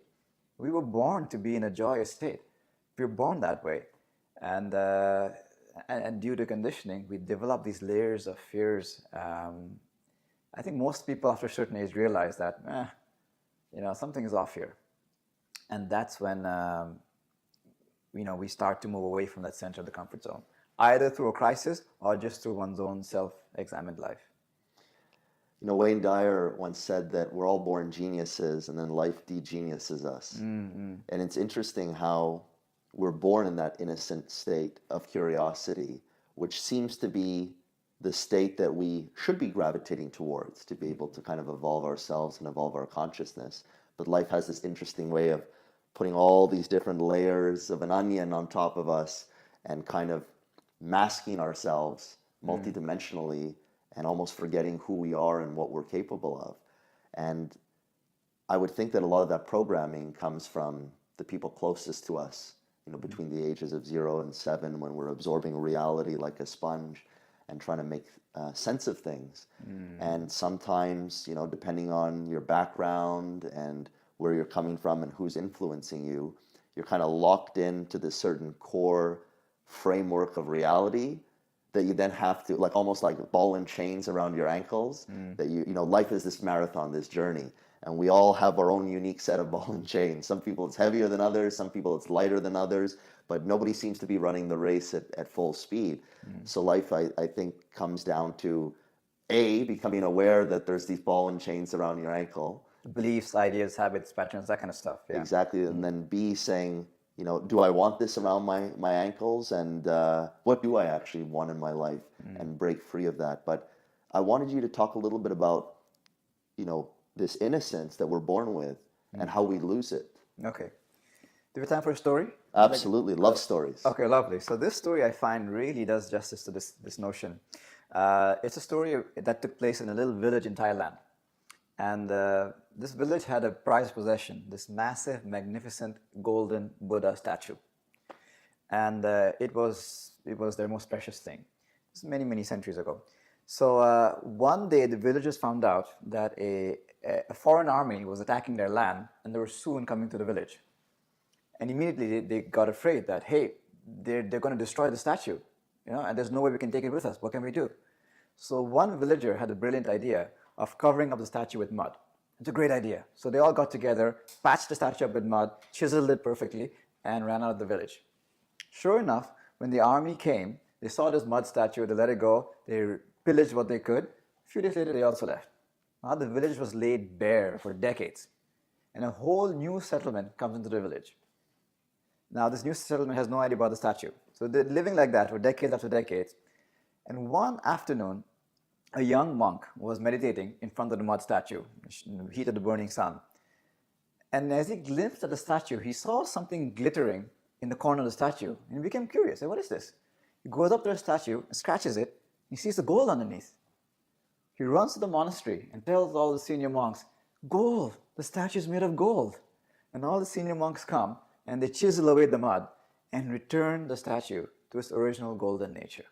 We were born to be in a joyous state. We were born that way. And due to conditioning, we develop these layers of fears. I think most people after a certain age realize that, something is off here. And that's when, we start to move away from that center of the comfort zone, either through a crisis or just through one's own self-examined life. Wayne Dyer once said that we're all born geniuses and then life de-geniuses us. Mm-hmm. And it's interesting how we're born in that innocent state of curiosity, which seems to be the state that we should be gravitating towards to be able to kind of evolve ourselves and evolve our consciousness. But life has this interesting way of putting all these different layers of an onion on top of us and kind of masking ourselves multidimensionally and almost forgetting who we are and what we're capable of. And I would think that a lot of that programming comes from the people closest to us, between the ages of 0 and 7, when we're absorbing reality like a sponge and trying to make sense of things. And sometimes, depending on your background and where you're coming from and who's influencing you, you're kind of locked into this certain core framework of reality that you then have to, almost like ball and chains around your ankles, that life is this marathon, this journey. And we all have our own unique set of ball and chains. Some people it's heavier than others, some people it's lighter than others, but nobody seems to be running the race at full speed. So life, I think, comes down to becoming aware that there's these ball and chains around your ankle. Beliefs, ideas, habits, patterns, that kind of stuff. Yeah. Exactly. And then B, saying, do I want this around my ankles? And what do I actually want in my life? And break free of that. But I wanted you to talk a little bit about, this innocence that we're born with and how we lose it. Okay. Do we have time for a story? Absolutely. Love stories. Okay, lovely. So this story I find really does justice to this notion. It's a story that took place in a little village in Thailand. And this village had a prized possession, this massive, magnificent golden Buddha statue. And it was their most precious thing. It was many, many centuries ago. So one day the villagers found out that a foreign army was attacking their land and they were soon coming to the village. And immediately they got afraid that, hey, they're going to destroy the statue, and there's no way we can take it with us. What can we do? So one villager had a brilliant idea of covering up the statue with mud. It's a great idea. So they all got together, patched the statue up with mud, chiseled it perfectly, and ran out of the village. Sure enough, when the army came, they saw this mud statue, they let it go, they pillaged what they could. A few days later, they also left. Now the village was laid bare for decades, and a whole new settlement comes into the village. Now this new settlement has no idea about the statue. So they're living like that for decades after decades. And one afternoon, a young monk was meditating in front of the mud statue, in the heat of the burning sun. And as he glimpsed at the statue, he saw something glittering in the corner of the statue. And he became curious. What is this? He goes up to the statue and scratches it. He sees the gold underneath. He runs to the monastery and tells all the senior monks, gold, the statue is made of gold. And all the senior monks come and they chisel away the mud and return the statue to its original golden nature.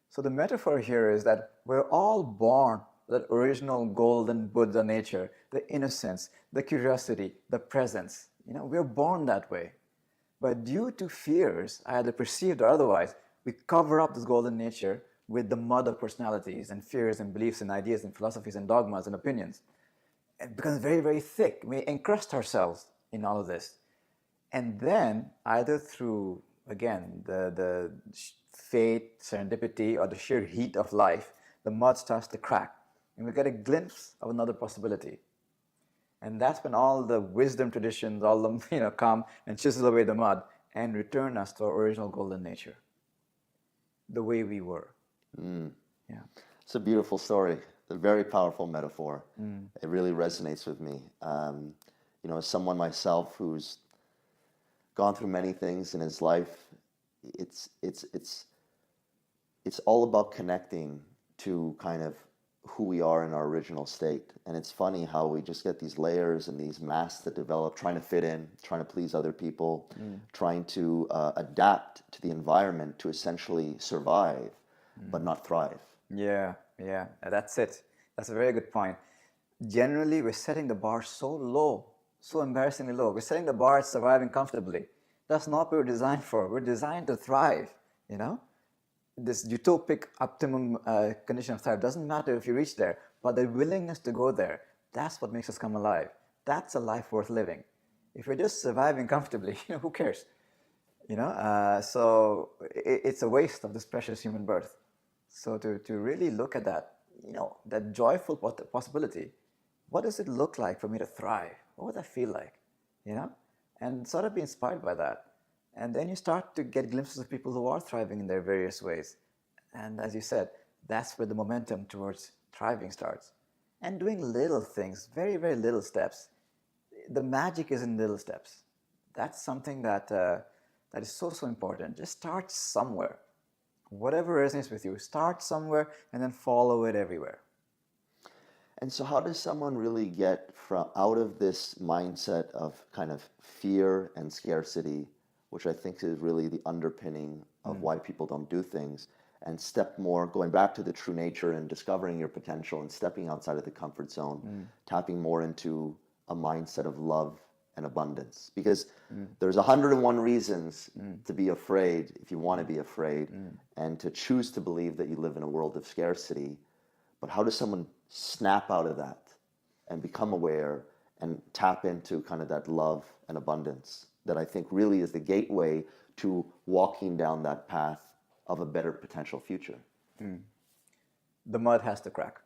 So the metaphor here is that we're all born with that original golden Buddha nature, the innocence, the curiosity, the presence. We're born that way. But due to fears, either perceived or otherwise, we cover up this golden nature with the mud of personalities and fears and beliefs and ideas and philosophies and dogmas and opinions. It becomes very, very thick. We encrust ourselves in all of this. And then, either through, again, the fate, serendipity, or the sheer heat of life, the mud starts to crack. And we get a glimpse of another possibility. And that's when all the wisdom traditions, all of them, come and chisel away the mud and return us to our original golden nature, the way we were. Yeah. It's a beautiful story, a very powerful metaphor. It really resonates with me. As someone myself who's gone through many things in his life, it's all about connecting to kind of who we are in our original state. And it's funny how we just get these layers and these masks that develop, trying to fit in, trying to please other people, trying to adapt to the environment to essentially survive, but not thrive. Yeah, that's it. That's a very good point. Generally, we're setting the bar so low, so embarrassingly low. We're setting the bar at surviving comfortably. That's not what we're designed for. We're designed to thrive, This utopic optimum condition of thrive doesn't matter if you reach there, but the willingness to go there, that's what makes us come alive. That's a life worth living. If we're just surviving comfortably, who cares? So it's a waste of this precious human birth. So to really look at that, that joyful possibility, what does it look like for me to thrive? What would that feel like? And sort of be inspired by that. And then you start to get glimpses of people who are thriving in their various ways. And as you said, that's where the momentum towards thriving starts. And doing little things, very, very little steps. The magic is in little steps. That's something that is so, so important. Just start somewhere. Whatever resonates with you, start somewhere and then follow it everywhere. And so how does someone really get out of this mindset of kind of fear and scarcity, which I think is really the underpinning of why people don't do things, and step more, going back to the true nature and discovering your potential and stepping outside of the comfort zone, tapping more into a mindset of love and abundance? Because there's 101 reasons to be afraid if you want to be afraid, and to choose to believe that you live in a world of scarcity. But how does someone snap out of that and become aware and tap into kind of that love and abundance that I think really is the gateway to walking down that path of a better potential future? The mud has to crack.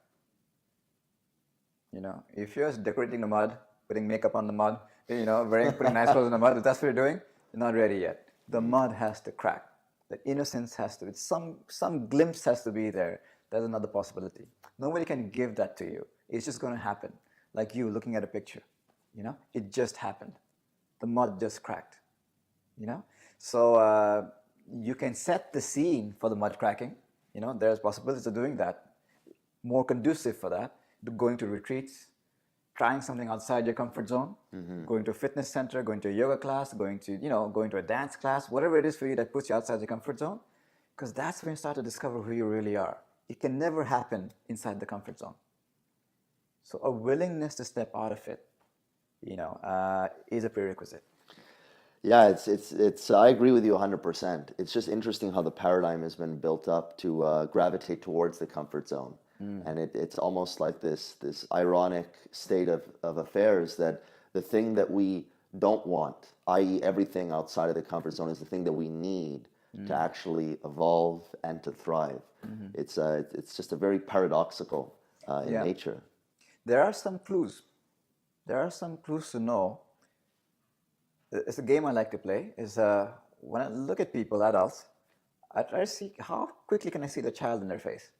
If you're decorating the mud, putting makeup on the mud, putting nice clothes in the mud, if that's what you're doing, you're not ready yet. The mud has to crack. The innocence has to, some glimpse has to be there. There's another possibility. Nobody can give that to you. It's just going to happen. Like you looking at a picture, it just happened. The mud just cracked, So you can set the scene for the mud cracking. There's possibilities of doing that. More conducive for that, going to retreats, trying something outside your comfort zone, going to a fitness center, going to a yoga class, going to a dance class, whatever it is for you that puts you outside your comfort zone, because that's when you start to discover who you really are. It can never happen inside the comfort zone. So a willingness to step out of it, is a prerequisite. Yeah, it's. I agree with you 100%. It's just interesting how the paradigm has been built up to gravitate towards the comfort zone, and it's almost like this ironic state of affairs that the thing that we don't want, i.e., everything outside of the comfort zone, is the thing that we need to actually evolve and to thrive. It's just a very paradoxical in nature. There are some clues. There are some clues to know. It's a game I like to play. Is when I look at people, adults, I try to see how quickly can I see the child in their face.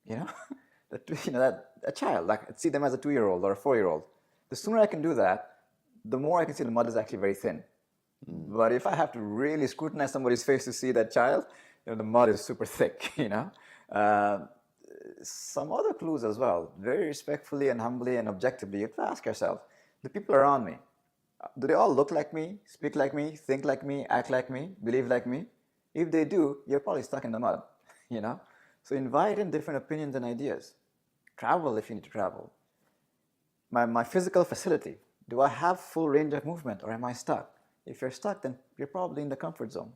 You know, that a child, like see them as a 2-year-old or a 4-year-old. The sooner I can do that, the more I can see the mud is actually very thin. But if I have to really scrutinize somebody's face to see that child, the mud is super thick. Some other clues as well. Very respectfully and humbly and objectively, you have to ask yourself: the people around me, do they all look like me, speak like me, think like me, act like me, believe like me? If they do, you're probably stuck in the mud. So invite in different opinions and ideas. Travel if you need to travel. My physical facility. Do I have full range of movement or am I stuck? If you're stuck, then you're probably in the comfort zone.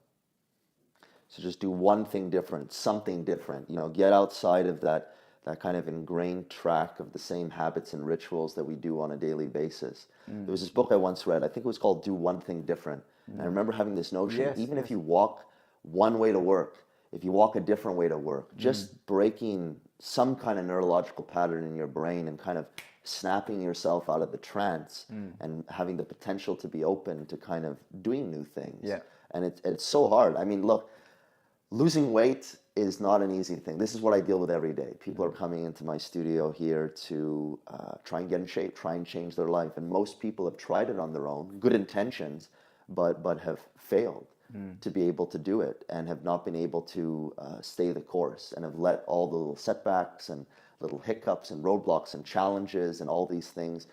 So just do one thing different, something different. Get outside of that kind of ingrained track of the same habits and rituals that we do on a daily basis. There was this book I once read, I think it was called Do One Thing Different. And I remember having this notion, if you walk one way to work, if you walk a different way to work, just breaking some kind of neurological pattern in your brain and kind of snapping yourself out of the trance and having the potential to be open to kind of doing new things. Yeah. And it's so hard. I mean, look, losing weight is not an easy thing. This is what I deal with every day. People are coming into my studio here to try and get in shape, try and change their life. And most people have tried it on their own, good intentions, but have failed to be able to do it and have not been able to stay the course and have let all the little setbacks and little hiccups and roadblocks and challenges and all these things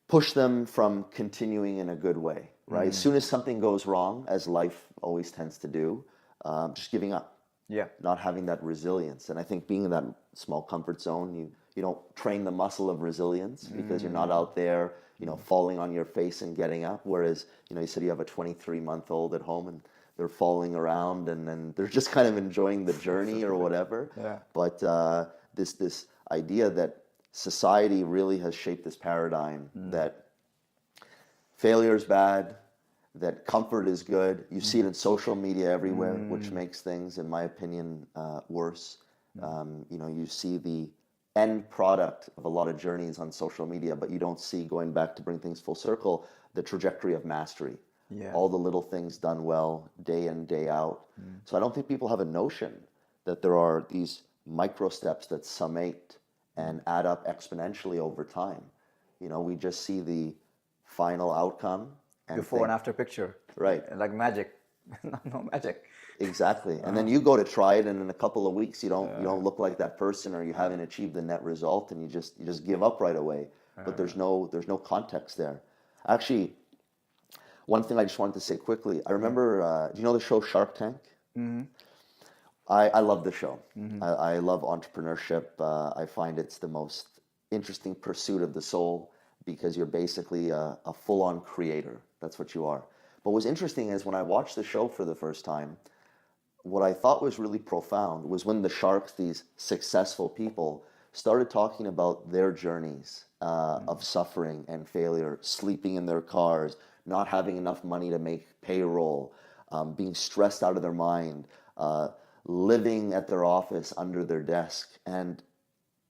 push them from continuing in a good way, right? As soon as something goes wrong, as life always tends to do, just giving up. Yeah. Not having that resilience. And I think being in that small comfort zone, you don't train the muscle of resilience because you're not out there, falling on your face and getting up. Whereas, you said you have a 23-month-old at home and they're falling around and then they're just kind of enjoying the journey or whatever. Yeah. But this idea that society really has shaped this paradigm that failure is bad, that comfort is good. You see it in social media everywhere, which makes things, in my opinion, worse. You see the end product of a lot of journeys on social media, but you don't see, going back to bring things full circle, the trajectory of mastery. Yeah. All the little things done well, day in, day out. So I don't think people have a notion that there are these micro steps that summate and add up exponentially over time. We just see the final outcome. And Before and after picture. Right. Like magic. No magic. Exactly. And then you go to try it and in a couple of weeks you don't look like that person or you haven't achieved the net result and you just give up right away. But there's no context there. Actually, one thing I just wanted to say quickly. I remember, do you know the show Shark Tank? Mm-hmm. I love the show. Mm-hmm. I love entrepreneurship. I find it's the most interesting pursuit of the soul because you're basically a full-on creator. That's what you are. But what's interesting is when I watched the show for the first time, what I thought was really profound was when the sharks, these successful people, started talking about their journeys of suffering and failure, sleeping in their cars, not having enough money to make payroll, being stressed out of their mind, living at their office under their desk. And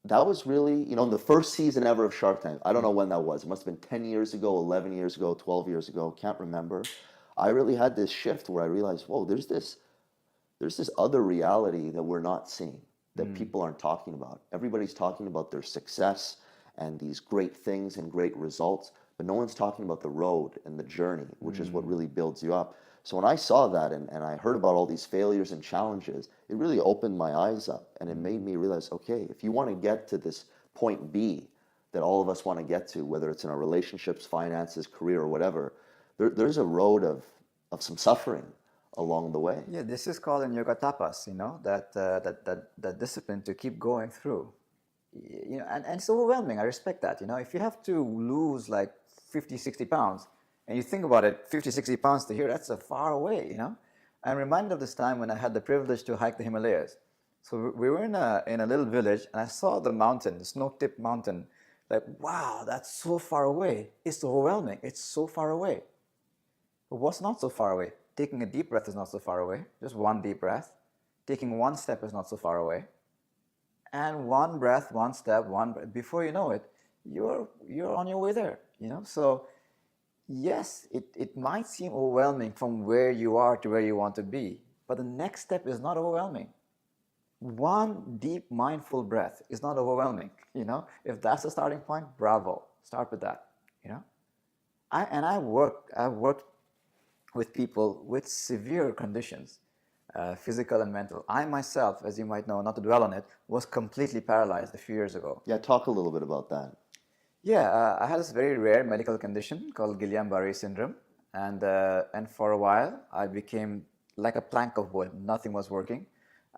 that was really, the first season ever of Shark Tank. I don't know when that was. It must have been 10 years ago, 11 years ago, 12 years ago. Can't remember. I really had this shift where I realized, whoa, there's this other reality that we're not seeing, that people aren't talking about. Everybody's talking about their success and these great things and great results, but no one's talking about the road and the journey, which is what really builds you up. So when I saw that and I heard about all these failures and challenges, it really opened my eyes up and it made me realize, okay, if you want to get to this point B that all of us want to get to, whether it's in our relationships, finances, career, or whatever, there's a road of some suffering along the way. Yeah, this is called in yoga tapas, that discipline to keep going through. And it's overwhelming. I respect that. If you have to lose like 50, 60 pounds, and you think about it, 50, 60 pounds to here, that's a far away, I'm reminded of this time when I had the privilege to hike the Himalayas. So we were in a little village, and I saw the mountain, the snow-tipped mountain. Like, wow, that's so far away. It's overwhelming. It's so far away. But what's not so far away? Taking a deep breath is not so far away. Just one deep breath. Taking one step is not so far away. And one breath, one step, before you know it, you're on your way there. So yes, it might seem overwhelming from where you are to where you want to be, but the next step is not overwhelming. One deep mindful breath is not overwhelming. If that's the starting point, bravo, start with that. I've worked with people with severe conditions, physical and mental. I myself, as you might know, not to dwell on it, was completely paralyzed a few years ago. Yeah, talk a little bit about that. Yeah, I had this very rare medical condition called Guillain-Barré syndrome, and for a while I became like a plank of wood. Nothing was working.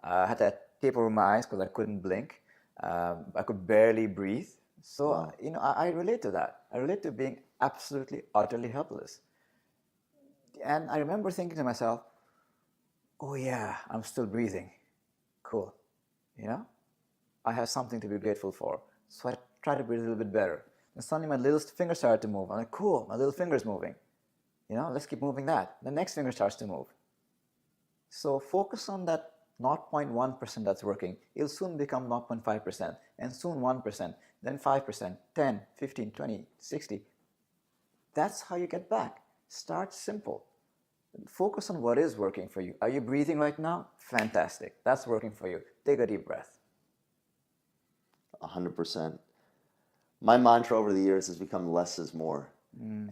I had to tape over my eyes because I couldn't blink. I could barely breathe. So Wow. I relate to that. I relate to being absolutely, utterly helpless. And I remember thinking to myself, "Oh yeah, I'm still breathing. Cool. I have something to be grateful for." So I try to breathe a little bit better. And suddenly my little finger started to move. I'm like, "Cool, my little finger's moving. Let's keep moving that." The next finger starts to move. So focus on that 0.1% that's working. It'll soon become 0.5%, and soon 1%, then 5%, 10, 15, 20, 60. That's how you get back. Start simple. Focus on what is working for you. Are you breathing right now? Fantastic. That's working for you. Take a deep breath. 100%. My mantra over the years has become less is more.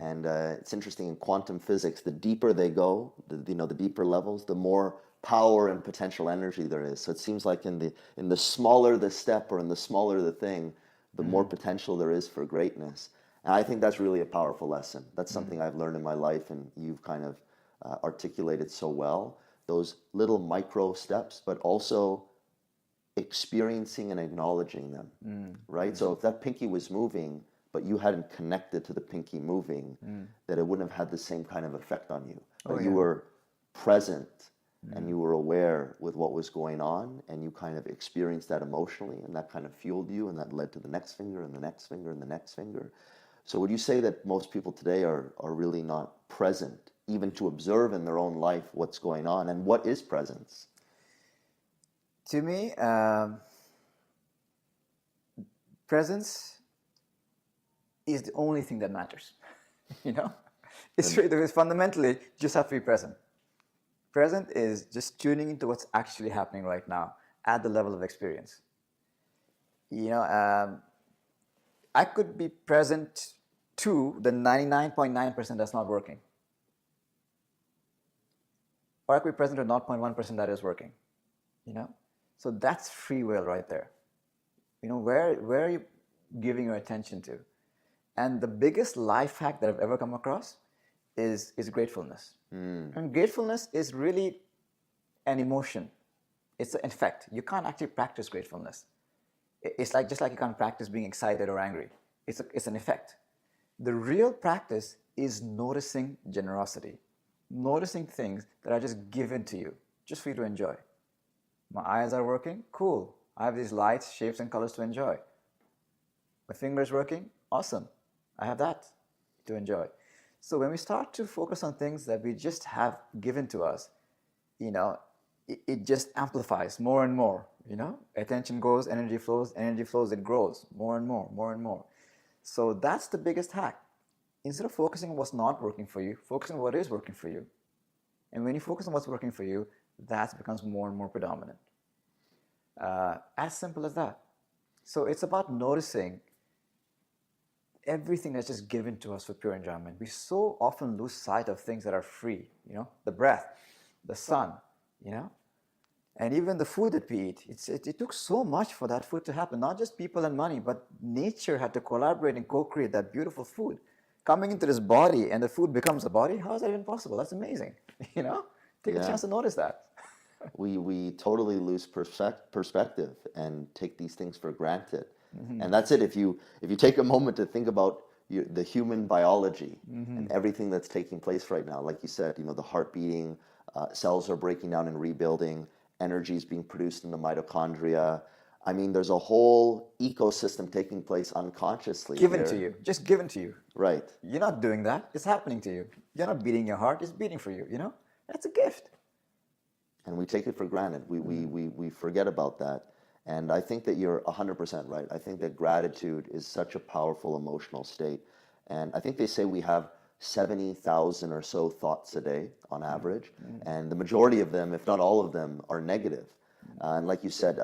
And it's interesting in quantum physics, the deeper they go, the deeper levels, the more power and potential energy there is. So it seems like in the smaller the step or in the smaller the thing, the more potential there is for greatness. And I think that's really a powerful lesson. That's something I've learned in my life, and you've kind of articulated so well. Those little micro steps, but also experiencing and acknowledging them, right? So if that pinky was moving, but you hadn't connected to the pinky moving, that it wouldn't have had the same kind of effect on you. But you were present and you were aware with what was going on, and you kind of experienced that emotionally, and that kind of fueled you, and that led to the next finger and the next finger and the next finger. So would you say that most people today are really not present, even to observe in their own life what's going on? And what is presence? To me, presence is the only thing that matters. It's fundamentally you just have to be present. Present is just tuning into what's actually happening right now at the level of experience. I could be present to the 99.9% that's not working, or I could be present to 0.1% that is working. So that's free will right there. Where are you giving your attention to? And the biggest life hack that I've ever come across is gratefulness. And gratefulness is really an emotion. It's an effect. You can't actually practice gratefulness. It's just like you can't practice being excited or angry. It's an effect. The real practice is noticing generosity, noticing things that are just given to you, just for you to enjoy. My eyes are working, cool. I have these lights, shapes, and colors to enjoy. My fingers working, awesome. I have that to enjoy. So when we start to focus on things that we just have given to us, it just amplifies more and more. Attention goes, energy flows, it grows more and more, more and more. So that's the biggest hack. Instead of focusing on what's not working for you, focus on what is working for you. And when you focus on what's working for you, that becomes more and more predominant. As simple as that. So it's about noticing everything that's just given to us for pure enjoyment. We so often lose sight of things that are free, the breath, the sun, and even the food that we eat. It took so much for that food to happen. Not just people and money, but nature had to collaborate and co-create that beautiful food. Coming into this body and the food becomes a body, how is that even possible? That's amazing. Take a chance to notice that. We totally lose perspective and take these things for granted. And that's it. If you take a moment to think about the human biology and everything that's taking place right now, like you said, the heart beating, cells are breaking down and rebuilding, energy is being produced in the mitochondria. I mean, there's a whole ecosystem taking place unconsciously. Given to you, just given to you. Right. You're not doing that. It's happening to you. You're not beating your heart. It's beating for you. That's a gift. And we take it for granted. We forget about that. And I think that you're 100% right. I think that gratitude is such a powerful emotional state. And I think they say we have 70,000 or so thoughts a day on average. And the majority of them, if not all of them, are negative. And like you said,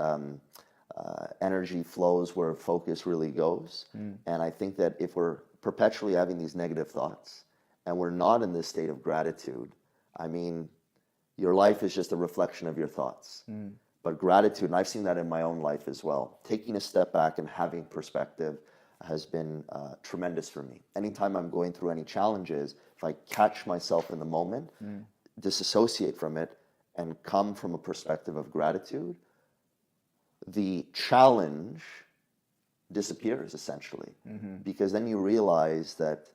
energy flows where focus really goes. And I think that if we're perpetually having these negative thoughts and we're not in this state of gratitude, I mean, your life is just a reflection of your thoughts. But gratitude, and I've seen that in my own life as well, taking a step back and having perspective has been tremendous for me. Anytime I'm going through any challenges, if I catch myself in the moment, disassociate from it, and come from a perspective of gratitude, the challenge disappears essentially. Because then you realize that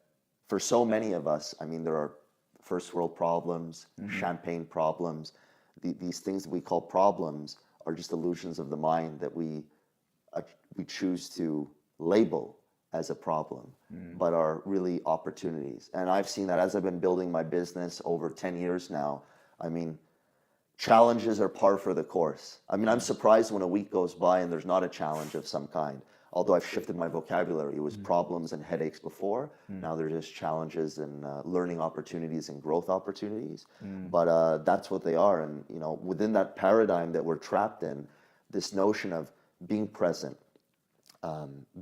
for so many of us, I mean, there are first world problems, champagne problems. These things that we call problems are just illusions of the mind that we choose to label as a problem, but are really opportunities. And I've seen that as I've been building my business over 10 years now. I mean, challenges are par for the course. I mean, I'm surprised when a week goes by and there's not a challenge of some kind. Although I've shifted my vocabulary. It was problems and headaches before. Now there's just challenges and learning opportunities and growth opportunities. But that's what they are. And, you know, within that paradigm that we're trapped in, this notion of being present,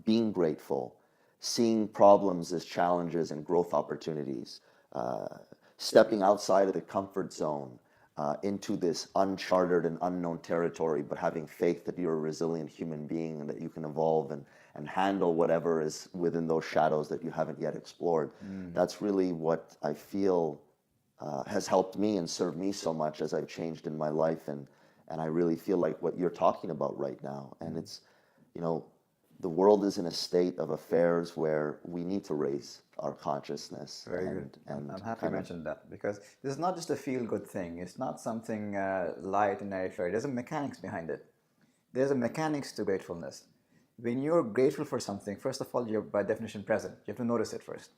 being grateful, seeing problems as challenges and growth opportunities, stepping outside of the comfort zone, into this uncharted and unknown territory, but having faith that you're a resilient human being and that you can evolve and handle whatever is within those shadows that you haven't yet explored. That's really what I feel has helped me and served me so much as I've changed in my life. And I really feel like what you're talking about right now. And it's, you know, the world is in a state of affairs where we need to raise our consciousness. Very good. And I'm happy you mentioned that, because this is not just a feel-good thing. It's not something light and airy-fairy. There's a mechanics behind it. There's a mechanics to gratefulness. When you're grateful for something, first of all, you're by definition present. You have to notice it first.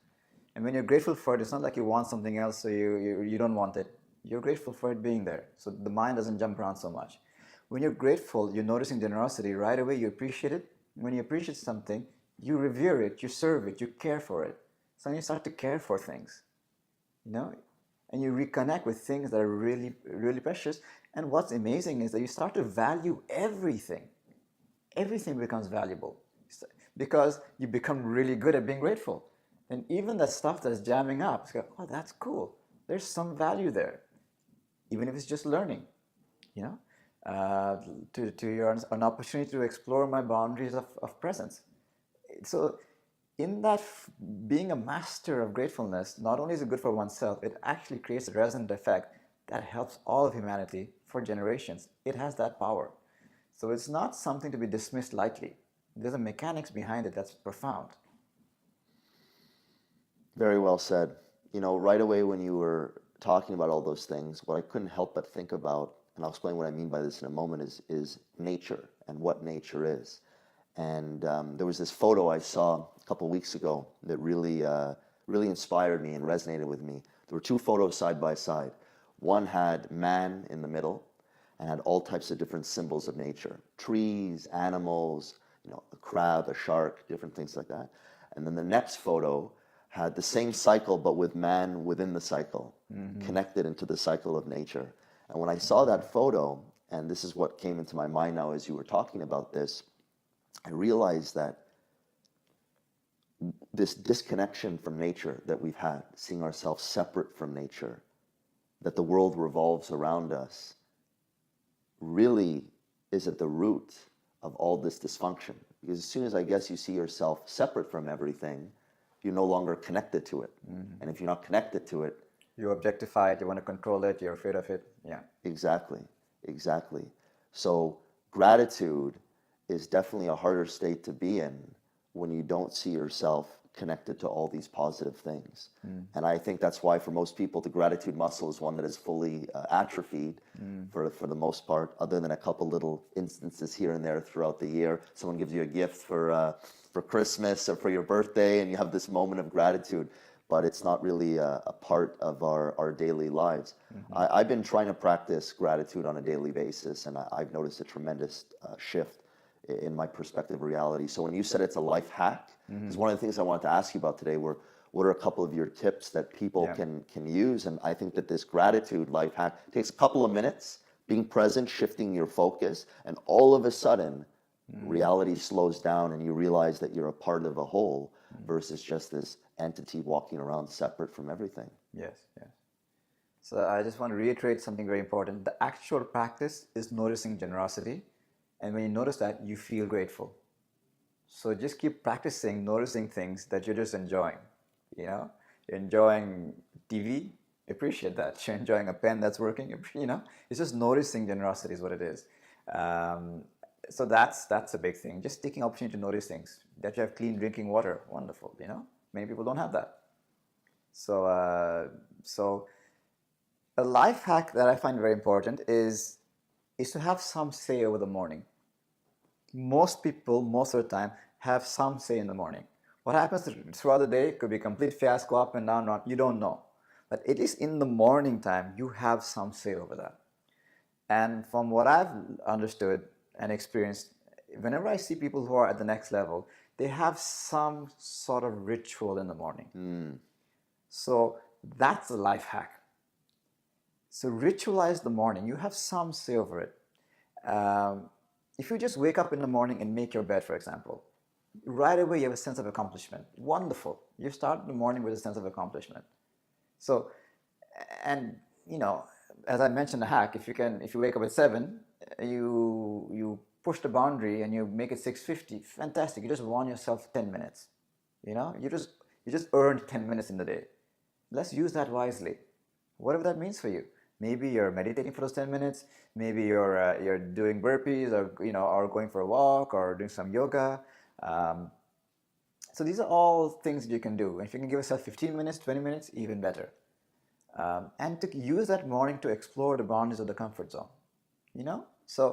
And when you're grateful for it, it's not like you want something else, so you don't want it. You're grateful for it being there, so the mind doesn't jump around so much. When you're grateful, you're noticing generosity. Right away, you appreciate it. When you appreciate something, you revere it, you serve it, you care for it. So you start to care for things, you know, and you reconnect with things that are really, really precious. And what's amazing is that you start to value everything. Everything becomes valuable because you become really good at being grateful. And even the stuff that's jamming up, it's like, oh, that's cool. There's some value there, even if it's just learning, you know. An opportunity to explore my boundaries of presence. So in that, being a master of gratefulness, not only is it good for oneself, it actually creates a resonant effect that helps all of humanity for generations. It has that power. So it's not something to be dismissed lightly. There's a mechanics behind it that's profound. Very well said. You know, right away when you were talking about all those things, what I couldn't help but think about, and I'll explain what I mean by this in a moment, is nature and what nature is. And there was this photo I saw a couple weeks ago that really inspired me and resonated with me. There were two photos side by side. One had man in the middle and had all types of different symbols of nature. Trees, animals, you know, a crab, a shark, different things like that. And then the next photo had the same cycle but with man within the cycle, connected into the cycle of nature. And when I saw that photo, and this is what came into my mind now as you were talking about this, I realized that this disconnection from nature that we've had, seeing ourselves separate from nature, that the world revolves around us, really is at the root of all this dysfunction. Because as soon as I guess you see yourself separate from everything, you're no longer connected to it. And if you're not connected to it, you objectify it, you want to control it, you're afraid of it. Yeah. Exactly. So gratitude is definitely a harder state to be in when you don't see yourself connected to all these positive things. And I think that's why for most people the gratitude muscle is one that is fully atrophied for the most part, other than a couple little instances here and there throughout the year. Someone gives you a gift for Christmas or for your birthday and you have this moment of gratitude, but it's not really a part of our daily lives. I've been trying to practice gratitude on a daily basis, and I've noticed a tremendous shift in my perspective of reality. So when you said it's a life hack, it's one of the things I wanted to ask you about today. What what are a couple of your tips that people Yeah. can use? And I think that this gratitude life hack takes a couple of minutes, being present, shifting your focus, and all of a sudden, reality slows down and you realize that you're a part of a whole versus just this entity walking around separate from everything. Yes, yes. So I just want to reiterate something very important. The actual practice is noticing generosity. And when you notice that, you feel grateful. So just keep practicing noticing things that you're just enjoying. You're enjoying TV, appreciate that. You're enjoying a pen that's working, it's just noticing generosity is what it is. So that's a big thing. Just taking opportunity to notice things. That you have clean drinking water, wonderful. Many people don't have that. So a life hack that I find very important is to have some say over the morning. Most people, most of the time, have some say in the morning. What happens throughout the day could be a complete fiasco, up and down, you don't know. But at least in the morning time, you have some say over that. And from what I've understood and experienced, whenever I see people who are at the next level, they have some sort of ritual in the morning. So that's a life hack. So ritualize the morning. You have some say over it. If you just wake up in the morning and make your bed, for example, right away you have a sense of accomplishment. Wonderful. You start the morning with a sense of accomplishment. So, and as I mentioned, the hack, if you wake up at 7, you push the boundary and you make it 6:50. Fantastic. You just won yourself 10 minutes. You just earned 10 minutes in the day. Let's use that wisely. Whatever that means for you. Maybe you're meditating for those 10 minutes. Maybe you're doing burpees, or going for a walk, or doing some yoga. So these are all things that you can do. And if you can give yourself 15 minutes, 20 minutes, even better. And to use that morning to explore the boundaries of the comfort zone. So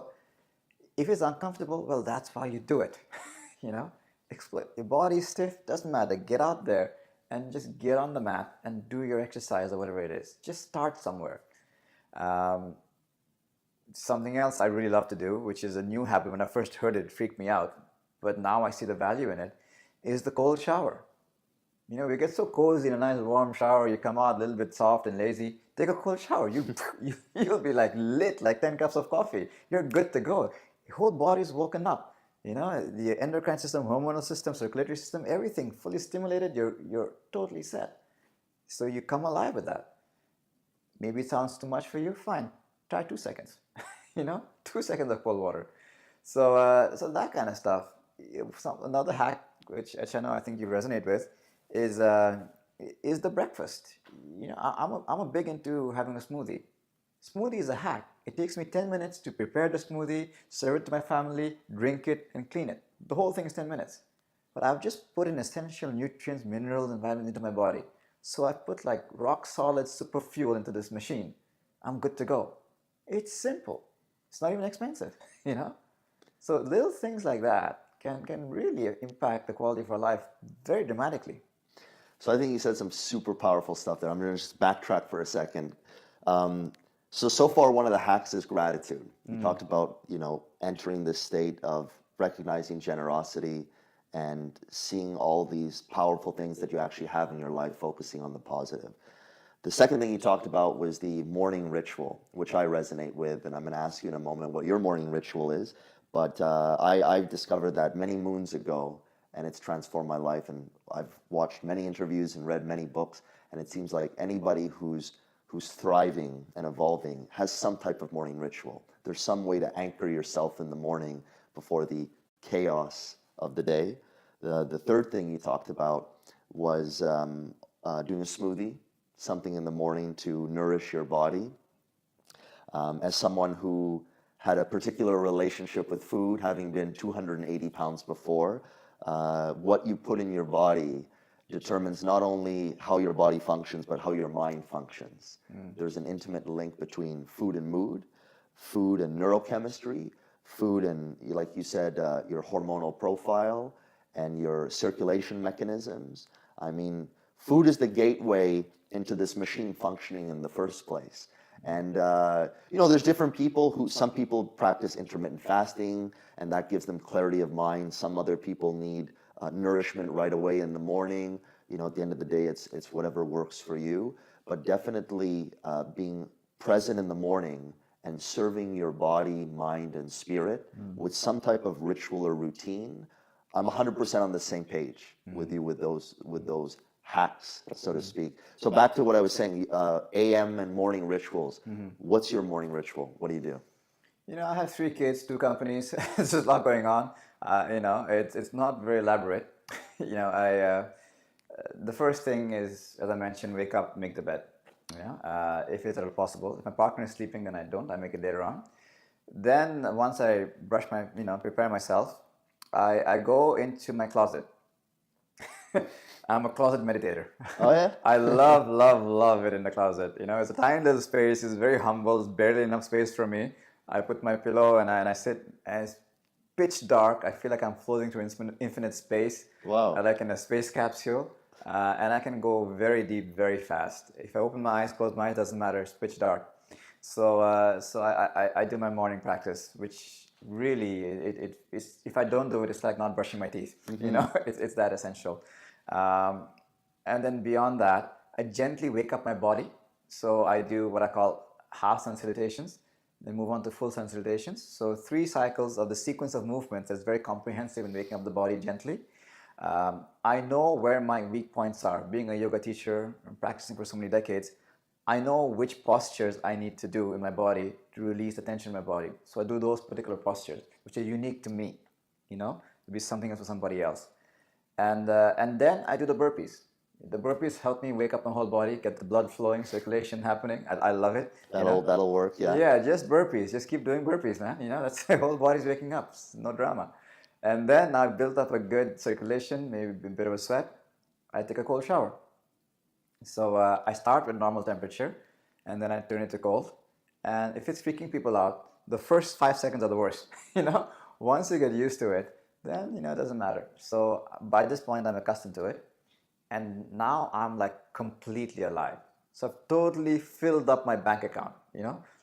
if it's uncomfortable, well, that's why you do it. Explore. Your body's stiff, doesn't matter. Get out there and just get on the mat and do your exercise or whatever it is. Just start somewhere. Something else I really love to do, which is a new habit. When I first heard it, it freaked me out, but now I see the value in it, is the cold shower. We get so cozy in a nice warm shower, you come out a little bit soft and lazy, take a cold shower, you'll be like lit, like 10 cups of coffee. You're good to go. Your whole body's woken up. The endocrine system, hormonal system, circulatory system, everything fully stimulated, you're totally set. So you come alive with that. Maybe it sounds too much for you, fine. Try 2 seconds. 2 seconds of cold water. So that kind of stuff. Another hack, which I know I think you resonate with, is the breakfast. I'm a big into having a smoothie. Smoothie is a hack. It takes me 10 minutes to prepare the smoothie, serve it to my family, drink it, and clean it. The whole thing is 10 minutes. But I've just put in essential nutrients, minerals, and vitamins into my body. So I put like rock solid super fuel into this machine. I'm good to go. It's simple. It's not even expensive, So little things like that can really impact the quality of our life very dramatically. So I think you said some super powerful stuff there. I'm going to just backtrack for a second. So far, one of the hacks is gratitude. You talked about, entering this state of recognizing generosity and seeing all these powerful things that you actually have in your life, focusing on the positive. The second thing you talked about was the morning ritual, which I resonate with, and I'm going to ask you in a moment what your morning ritual is. But I discovered that many moons ago, and it's transformed my life. And I've watched many interviews and read many books, and it seems like anybody who's thriving and evolving has some type of morning ritual. There's some way to anchor yourself in the morning before the chaos of the day. The third thing you talked about was doing a smoothie, something in the morning to nourish your body. As someone who had a particular relationship with food, having been 280 pounds before, what you put in your body determines not only how your body functions, but how your mind functions. There's an intimate link between food and mood, food and neurochemistry, food and, like you said, your hormonal profile and your circulation mechanisms. I mean, food is the gateway into this machine functioning in the first place. And, there's different people some people practice intermittent fasting, and that gives them clarity of mind. Some other people need nourishment right away in the morning. at the end of the day, it's whatever works for you. But definitely being present in the morning and serving your body, mind, and spirit with some type of ritual or routine. I'm 100% on the same page with you with those hacks, so to speak. So back to what I was saying, AM and morning rituals. What's your morning ritual? What do you do? I have 3 kids, 2 companies. There's just a lot going on. It's not very elaborate. The first thing is, as I mentioned, wake up, make the bed. If it's at all possible. If my partner is sleeping, then I don't. I make it later on. Then once I brush my, prepare myself, I go into my closet. I'm a closet meditator. Oh yeah? I love, love, love it in the closet. It's a tiny little space. It's very humble. It's barely enough space for me. I put my pillow and I sit, and it's pitch dark. I feel like I'm floating through infinite space. Wow. Like in a space capsule. And I can go very deep, very fast. If I open my eyes, close my eyes, doesn't matter. It's pitch dark. So I do my morning practice, which really, it's, if I don't do it, it's like not brushing my teeth. It's that essential. And then beyond that, I gently wake up my body. So I do what I call half sun salutations, then move on to full sun salutations. So 3 cycles of the sequence of movements that's very comprehensive in waking up the body gently. I know where my weak points are. Being a yoga teacher and practicing for so many decades, I know which postures I need to do in my body to release the tension in my body. So I do those particular postures, which are unique to me, to be something else for somebody else. And then I do the burpees. The burpees help me wake up my whole body, get the blood flowing, circulation happening. I love it. That'll work, yeah. Yeah, just burpees. Just keep doing burpees, man. That's the whole body's waking up. It's no drama. And then I've built up a good circulation, maybe a bit of a sweat. I take a cold shower. So I start with normal temperature, and then I turn it to cold. And if it's freaking people out, the first 5 seconds are the worst. Once you get used to it, then it doesn't matter. So by this point, I'm accustomed to it, and now I'm like completely alive. So I've totally filled up my bank account.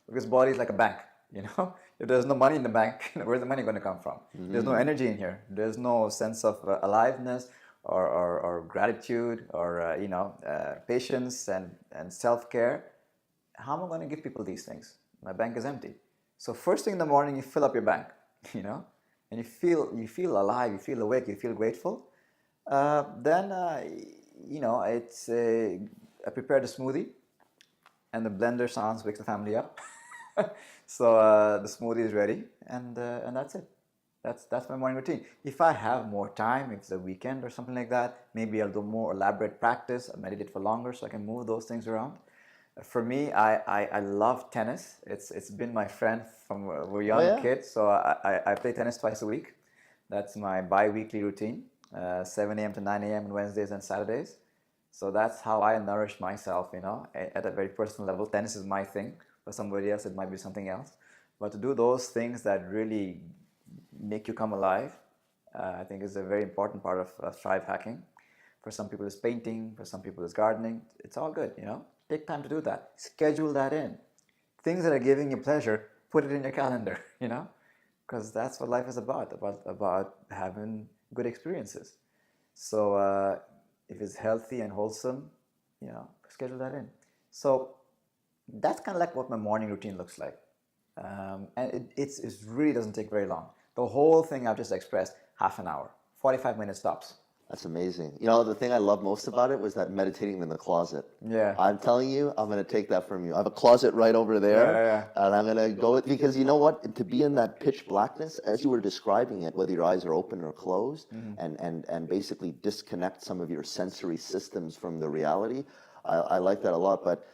Because body is like a bank. If there's no money in the bank, where's the money going to come from? There's no energy in here. There's no sense of aliveness or gratitude or patience and self-care. How am I going to give people these things? My bank is empty. So first thing in the morning, you fill up your bank, and you feel alive, you feel awake, you feel grateful. Then it's I prepared a smoothie, and the blender sounds wakes the family up. So the smoothie is ready, and that's it. That's my morning routine. If I have more time, if it's a weekend or something like that, maybe I'll do more elaborate practice. I'll meditate for longer so I can move those things around. For me, I love tennis. It's been my friend from we're young kids. So I play tennis twice a week. That's my bi-weekly routine, 7 a.m. to 9 a.m. on Wednesdays and Saturdays. So that's how I nourish myself, at a very personal level. Tennis is my thing. For somebody else, it might be something else. But to do those things that really make you come alive, I think is a very important part of Thrive hacking. For some people, it's painting. For some people, it's gardening. It's all good, Take time to do that. Schedule that in. Things that are giving you pleasure, put it in your calendar, because that's what life is about having good experiences. So if it's healthy and wholesome, schedule that in. So that's kind of like what my morning routine looks like. And it really doesn't take very long. The whole thing I've just expressed, half an hour, 45 minutes tops. That's amazing. The thing I love most about it was that meditating in the closet. Yeah. I'm telling you, I'm going to take that from you. I have a closet right over there, and I'm going to go because you know what? To be in that pitch blackness, as you were describing it, whether your eyes are open or closed, and basically disconnect some of your sensory systems from the reality, I like that a lot. But,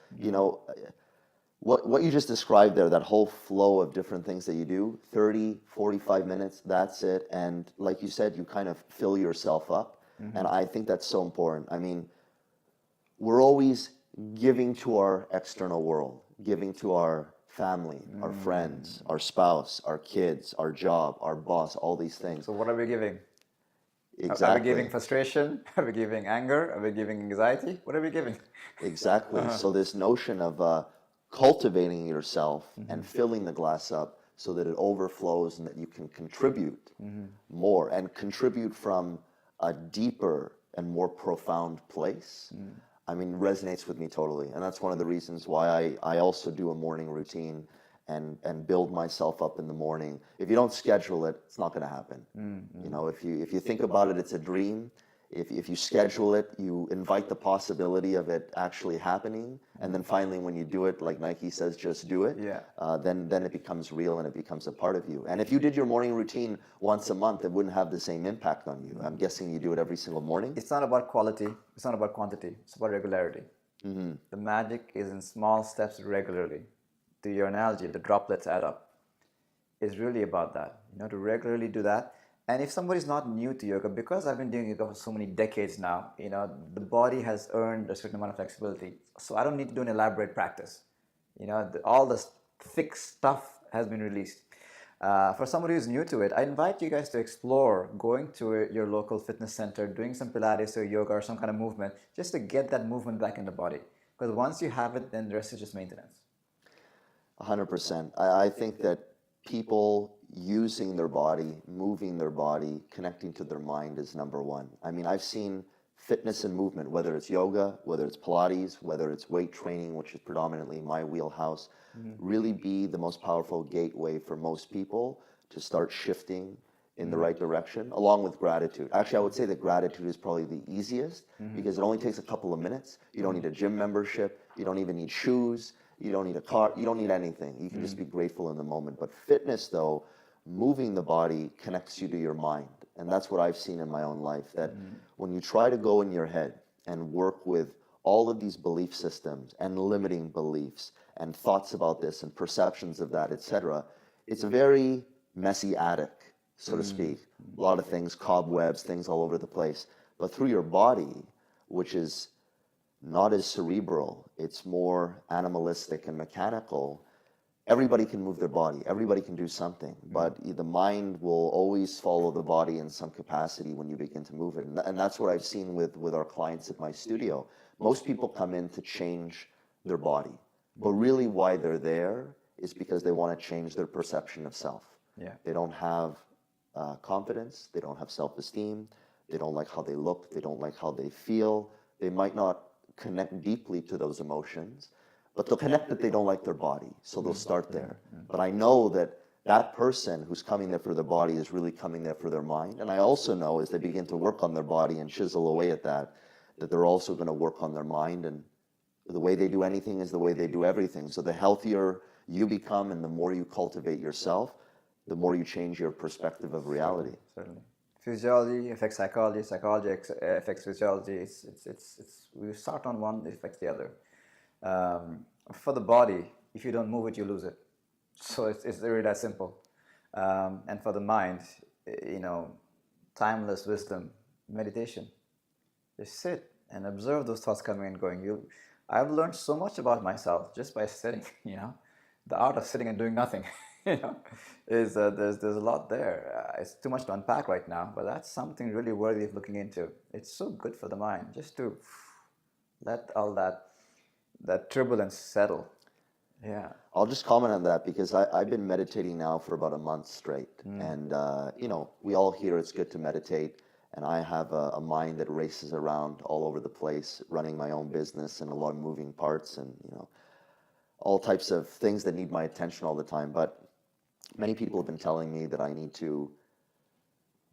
what you just described there, that whole flow of different things that you do, 30, 45 minutes, that's it. And like you said, you kind of fill yourself up. And I think that's so important. I mean, we're always giving to our external world, giving to our family, our friends, our spouse, our kids, our job, our boss, all these things. So what are we giving? Exactly. Are we giving frustration? Are we giving anger? Are we giving anxiety? What are we giving? Exactly. So this notion of cultivating yourself and filling the glass up so that it overflows and that you can contribute more and contribute from a deeper and more profound place, I mean, resonates with me totally. And that's one of the reasons why I also do a morning routine and build myself up in the morning. If you don't schedule it, it's not going to happen. You know, if you think about it, it's a dream. If you schedule it, you invite the possibility of it actually happening, and then finally, when you do it, like Nike says, just do it. Yeah. Then it becomes real and it becomes a part of you. And if you did your morning routine once a month, it wouldn't have the same impact on you. I'm guessing you do it every single morning. It's not about quality. It's not about quantity. It's about regularity. The magic is in small steps regularly. To your analogy, the droplets add up. It's really about that. You know, to regularly do that. And if somebody's not new to yoga, because I've been doing yoga for so many decades now, you know, the body has earned a certain amount of flexibility. So I don't need to do an elaborate practice. You know, all the thick stuff has been released. For somebody who's new to it, I invite you guys to explore going to your local fitness center, doing some Pilates or yoga or some kind of movement, just to get that movement back in the body. Because once you have it, then the rest is just maintenance. 100%. I think that people using their body, moving their body, connecting to their mind is number one. I mean, I've seen fitness and movement, whether it's yoga, whether it's Pilates, whether it's weight training, which is predominantly my wheelhouse, really be the most powerful gateway for most people to start shifting in the right direction, along with gratitude. Actually, I would say that gratitude is probably the easiest because it only takes a couple of minutes. You don't need a gym membership. You don't even need shoes. You don't need a car. You don't need anything. You can just be grateful in the moment. But fitness, though, moving the body connects you to your mind. And that's what I've seen in my own life, that when you try to go in your head and work with all of these belief systems and limiting beliefs and thoughts about this and perceptions of that, etc., it's a very messy attic, so to speak. A lot of things, cobwebs, things all over the place. But through your body, which is not as cerebral, it's more animalistic and mechanical, everybody can move their body, everybody can do something, but the mind will always follow the body in some capacity when you begin to move it. And that's what I've seen with our clients at my studio. Most people come in to change their body, but really why they're there is because they want to change their perception of self. Yeah. They don't have confidence, they don't have self-esteem, they don't like how they look, they don't like how they feel, they might not connect deeply to those emotions, but they'll connect that they don't like their body, so they'll start there. But I know that that person who's coming there for their body is really coming there for their mind. And I also know as they begin to work on their body and chisel away at that, that they're also going to work on their mind. And the way they do anything is the way they do everything. So the healthier you become and the more you cultivate yourself, the more you change your perspective of reality. Certainly. Physiology affects psychology, psychology affects physiology. We start on one, it affects the other. For the body, if you don't move it, you lose it. So it's really that simple. And for the mind, you know, timeless wisdom, meditation. Just sit and observe those thoughts coming and going. I've learned so much about myself just by sitting, you know. The art of sitting and doing nothing, you know, is there's a lot there. It's too much to unpack right now, but that's something really worthy of looking into. It's so good for the mind, just to let all that turbulence settle. Yeah. I'll just comment on that because I've been meditating now for about a month straight. And, you know, we all hear it's good to meditate. And I have a mind that races around all over the place, running my own business and a lot of moving parts and, you know, all types of things that need my attention all the time. But many people have been telling me that I need to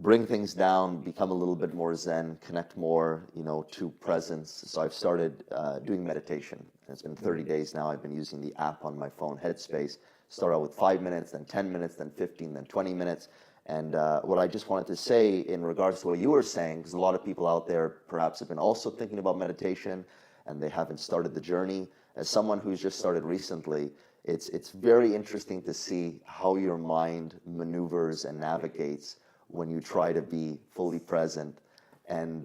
bring things down, become a little bit more zen, connect more, you know, to presence. So I've started doing meditation. It's been 30 days now. I've been using the app on my phone, Headspace. Start out with 5 minutes, then 10 minutes, then 15, then 20 minutes. And what I just wanted to say in regards to what you were saying, because a lot of people out there perhaps have been also thinking about meditation and they haven't started the journey. As someone who's just started recently, it's very interesting to see how your mind maneuvers and navigates when you try to be fully present and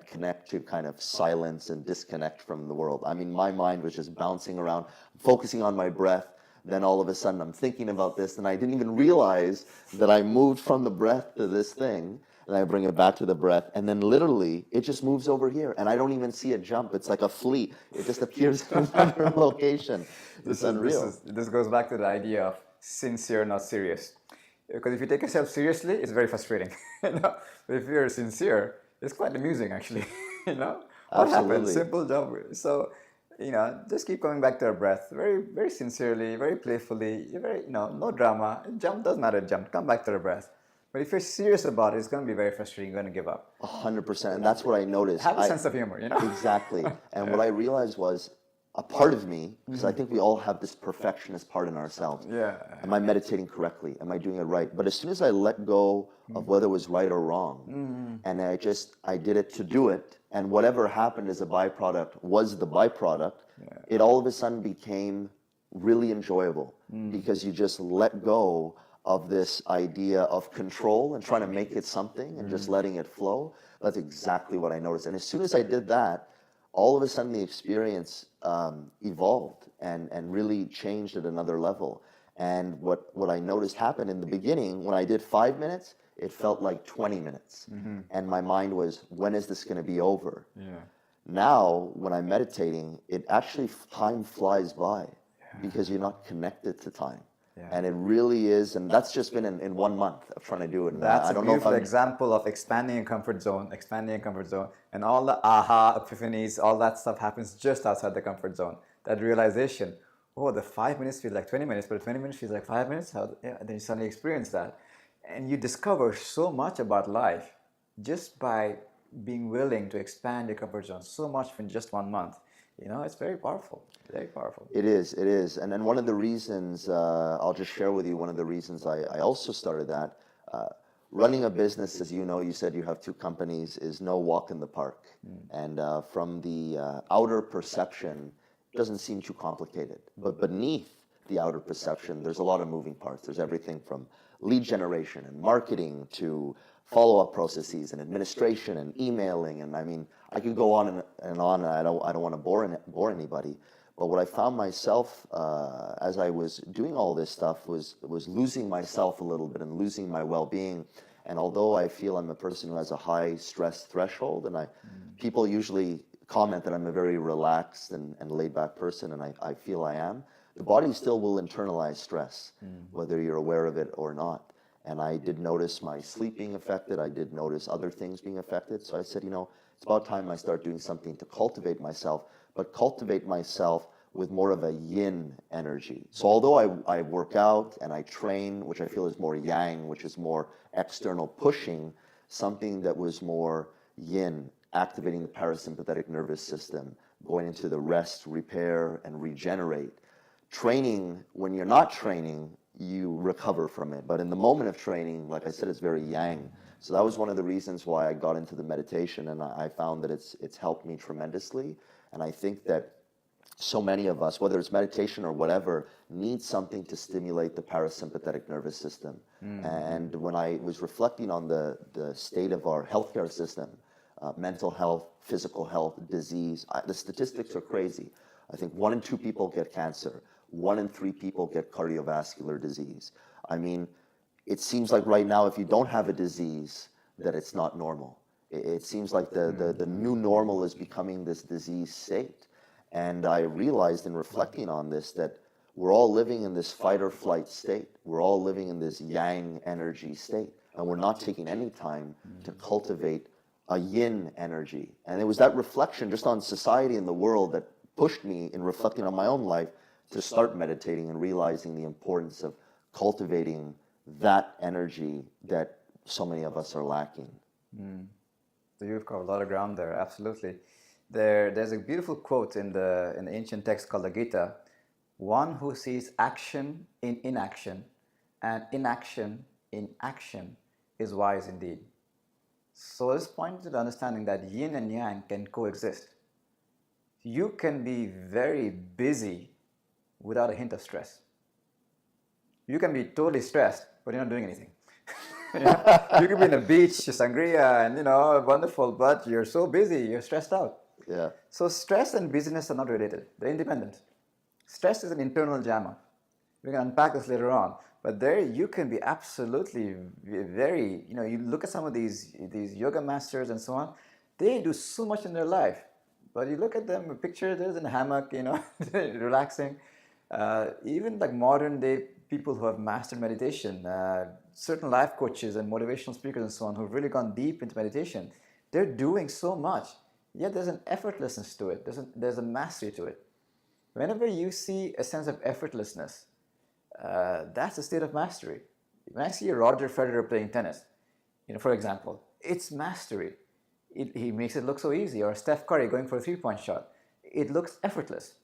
connect to kind of silence and disconnect from the world. I mean, my mind was just bouncing around, focusing on my breath. Then all of a sudden I'm thinking about this and I didn't even realize that I moved from the breath to this thing. And I bring it back to the breath, and then literally it just moves over here, and I don't even see it jump. It's like a flea; it just appears in another location. It's unreal. This goes back to the idea of sincere, not serious. Because if you take yourself seriously, it's very frustrating. But if you're sincere, it's quite amusing actually. you know, what happened? Absolutely. Simple jump. So, just keep coming back to our breath, very, very sincerely, very playfully, very, no drama. Jump doesn't matter. Jump. Come back to the breath. But if you're serious about it, it's going to be very frustrating. You're going to give up. 100%. And that's what I noticed. Have a sense of humor, Exactly. And what I realized was a part of me, because I think we all have this perfectionist part in ourselves. Yeah. Am I meditating correctly? Am I doing it right? But as soon as I let go of whether it was right or wrong, and I did it to do it, and whatever happened as a byproduct was the byproduct, it all of a sudden became really enjoyable because you just let go of this idea of control and trying to make it something and just letting it flow. That's exactly what I noticed. And as soon as I did that, all of a sudden the experience evolved and really changed at another level. And what I noticed happened in the beginning, when I did 5 minutes, it felt like 20 minutes. And my mind was, when is this going to be over? Now, when I'm meditating, it actually, time flies by because you're not connected to time. And it really is, and that's just been in 1 month of trying to do it. And That's I don't a know if beautiful I'm, example of expanding a comfort zone, and all the aha, epiphanies, all that stuff happens just outside the comfort zone. That realization, oh, the 5 minutes feel like 20 minutes, but 20 minutes feels like 5 minutes. Then you suddenly experience that. And you discover so much about life just by being willing to expand your comfort zone so much in just 1 month. It's very powerful, very powerful. It is. And then one of the reasons, I'll just share with you, one of the reasons I also started that, running a business, as you know, you said you have 2 companies, is no walk in the park. And from the outer perception, it doesn't seem too complicated. But beneath the outer perception, there's a lot of moving parts. There's everything from lead generation and marketing to follow-up processes and administration and emailing. And I mean, I could go on and on, and I don't want to bore anybody. But what I found myself as I was doing all this stuff was losing myself a little bit and losing my well-being. And although I feel I'm a person who has a high stress threshold, and people usually comment that I'm a very relaxed and laid-back person, and I feel I am, the body still will internalize stress, whether you're aware of it or not. And I did notice my sleep being affected. I did notice other things being affected. So I said, it's about time I start doing something to cultivate myself, but cultivate myself with more of a yin energy. So although I work out and I train, which I feel is more yang, which is more external pushing, something that was more yin, activating the parasympathetic nervous system, going into the rest, repair, and regenerate. Training, when you're not training, you recover from it. But in the moment of training, like I said, it's very yang. So that was one of the reasons why I got into the meditation, and I found that it's helped me tremendously. And I think that so many of us, whether it's meditation or whatever, need something to stimulate the parasympathetic nervous system. And when I was reflecting on the state of our healthcare system, mental health, physical health, disease, the statistics are crazy. I think 1 in 2 people get cancer. 1 in 3 people get cardiovascular disease. I mean, it seems like right now, if you don't have a disease, that it's not normal. It seems like the new normal is becoming this disease state. And I realized in reflecting on this that we're all living in this fight or flight state. We're all living in this yang energy state. And we're not taking any time to cultivate a yin energy. And it was that reflection just on society and the world that pushed me in reflecting on my own life to start meditating and realizing the importance of cultivating that energy that so many of us are lacking. So you've covered a lot of ground there, absolutely. There's a beautiful quote in the ancient text called the Gita: "One who sees action in inaction and inaction in action is wise indeed." So this points to the understanding that yin and yang can coexist. You can be very busy without a hint of stress. You can be totally stressed, but you're not doing anything. You can be in a beach, sangria, and wonderful, but you're so busy, you're stressed out. Yeah. So stress and busyness are not related. They're independent. Stress is an internal jammer. We can unpack this later on. But there you can be absolutely very, you look at some of these yoga masters and so on, they do so much in their life. But you look at them, a picture, there's in a hammock, relaxing. Even like modern day people who have mastered meditation, certain life coaches and motivational speakers and so on who've really gone deep into meditation, They're doing so much, yet there's an effortlessness to it. There's a mastery to it. Whenever you see a sense of effortlessness, that's a state of mastery. When I see a Roger Federer playing tennis, for example, it's mastery. He makes it look so easy. Or Steph Curry going for a three-point shot. It looks effortless.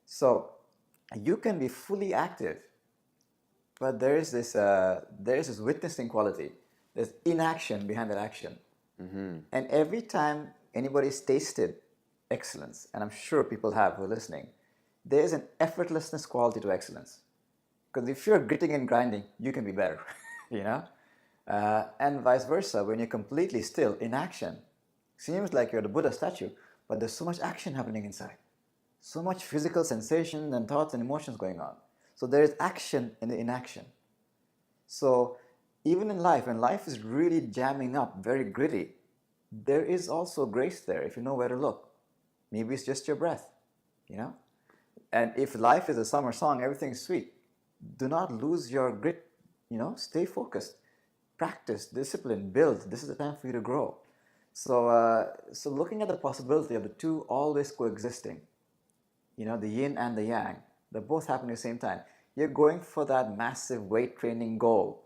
So you can be fully active, but there is this witnessing quality. There's inaction behind that action. Mm-hmm. And every time anybody's tasted excellence, and I'm sure people have who are listening, there's an effortlessness quality to excellence. Because if you're gritting and grinding, you can be better, and vice versa. When you're completely still, in action, seems like you're the Buddha statue, but there's so much action happening inside. So much physical sensation and thoughts and emotions going on. So there is action in the inaction. So even in life, when life is really jamming up, very gritty, there is also grace there if you know where to look. Maybe it's just your breath, And if life is a summer song, everything is sweet. Do not lose your grit, stay focused. Practice, discipline, build. This is the time for you to grow. So looking at the possibility of the two always coexisting, the yin and the yang, they're both happening at the same time. You're going for that massive weight training goal.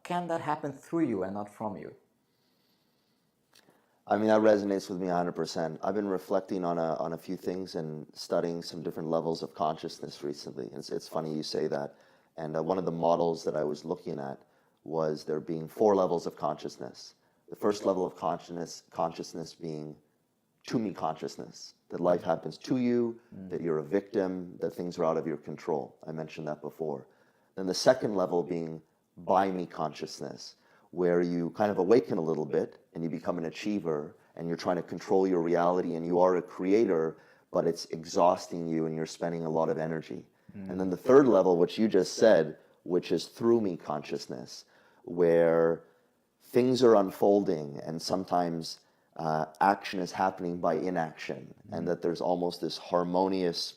Can that happen through you and not from you? I mean, that resonates with me 100%. I've been reflecting on a few things and studying some different levels of consciousness recently. It's funny you say that. And one of the models that I was looking at was there being 4 levels of consciousness. The first level of consciousness being to-me consciousness, that life happens to you, that you're a victim, that things are out of your control. I mentioned that before. Then the second level being by-me consciousness, where you kind of awaken a little bit and you become an achiever and you're trying to control your reality and you are a creator, but it's exhausting you and you're spending a lot of energy. And then the third level, which you just said, which is through-me consciousness, where things are unfolding and sometimes action is happening by inaction, and that there's almost this harmonious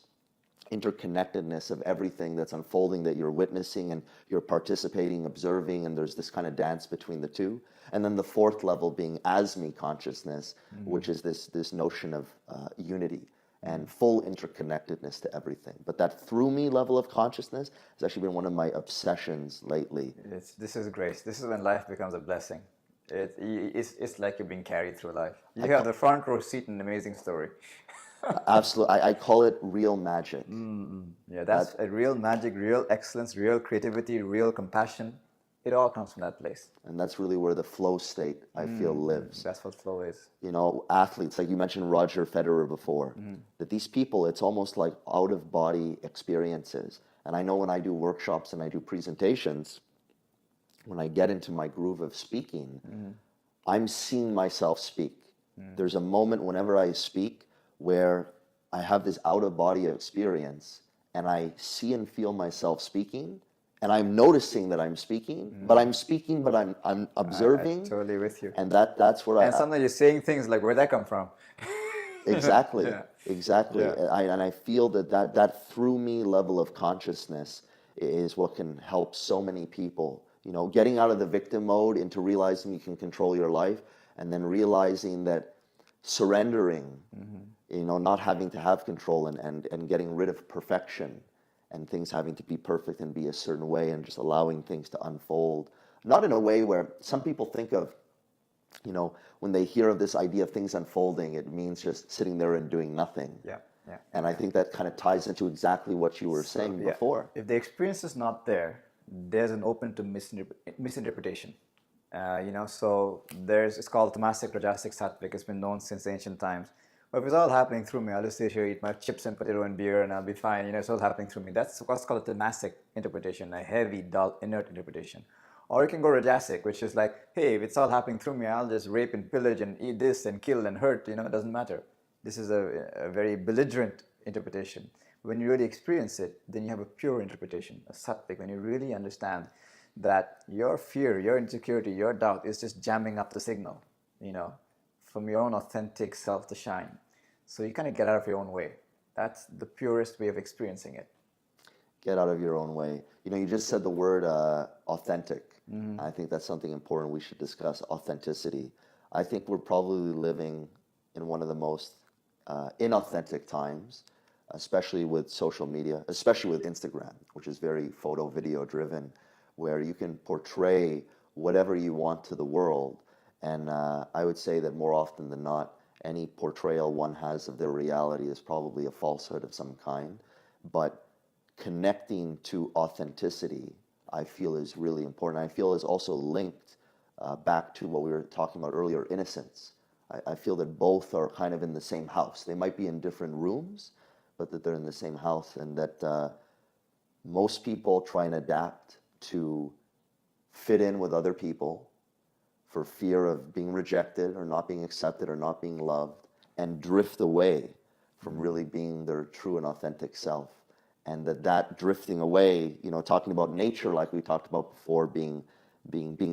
interconnectedness of everything that's unfolding that you're witnessing and you're participating, observing, and there's this kind of dance between the two. And then the fourth level being as-me consciousness, which is this notion of unity and full interconnectedness to everything. But that through-me level of consciousness has actually been one of my obsessions lately. This is grace. This is when life becomes a blessing. It's like you're being carried through life. You have the front row seat in an amazing story. Absolutely. I call it real magic. Yeah, that's a real magic, real excellence, real creativity, real compassion. It all comes from that place. And that's really where the flow state, I feel, lives. That's what flow is. Athletes, like you mentioned Roger Federer before, that these people, it's almost like out-of-body experiences. And I know when I do workshops and I do presentations, when I get into my groove of speaking, I'm seeing myself speak. There's a moment whenever I speak where I have this out-of-body experience and I see and feel myself speaking, and I'm noticing that I'm speaking, but I'm observing. I'm totally with you. And that's where And sometimes you're saying things like, where'd that come from? Exactly, Yeah. exactly. Yeah. And I feel that through-me level of consciousness is what can help so many people. Getting out of the victim mode into realizing you can control your life, and then realizing that surrendering, not having to have control and getting rid of perfection and things having to be perfect and be a certain way, and just allowing things to unfold. Not in a way where some people think of, when they hear of this idea of things unfolding, it means just sitting there and doing nothing. Yeah. And I think that kind of ties into exactly what you were saying before. If the experience is not there, there's an open to misinterpretation. So it's called Tamasic, Rajasic, Sattvic. It's been known since ancient times. But if it's all happening through me, I'll just sit here, eat my chips and potato and beer, and I'll be fine. It's all happening through me. That's what's called a Tamasic interpretation, a heavy, dull, inert interpretation. Or you can go Rajasic, which is like, hey, if it's all happening through me, I'll just rape and pillage and eat this and kill and hurt. It doesn't matter. This is a very belligerent interpretation. When you really experience it, then you have a pure interpretation, a Sattvic, when you really understand that your fear, your insecurity, your doubt is just jamming up the signal, from your own authentic self to shine. So you kind of get out of your own way. That's the purest way of experiencing it. Get out of your own way. You just said the word authentic. I think that's something important we should discuss, authenticity. I think we're probably living in one of the most inauthentic times, especially with social media, especially with Instagram, which is very photo video driven, where you can portray whatever you want to the world. And I would say that more often than not, any portrayal one has of their reality is probably a falsehood of some kind. But connecting to authenticity, I feel, is really important. I feel is also linked back to what we were talking about earlier, innocence. I feel that both are kind of in the same house. They might be in different rooms, but that they're in the same house, and that most people try and adapt to fit in with other people for fear of being rejected or not being accepted or not being loved, and drift away from really being their true and authentic self. And that drifting away, talking about nature like we talked about before, being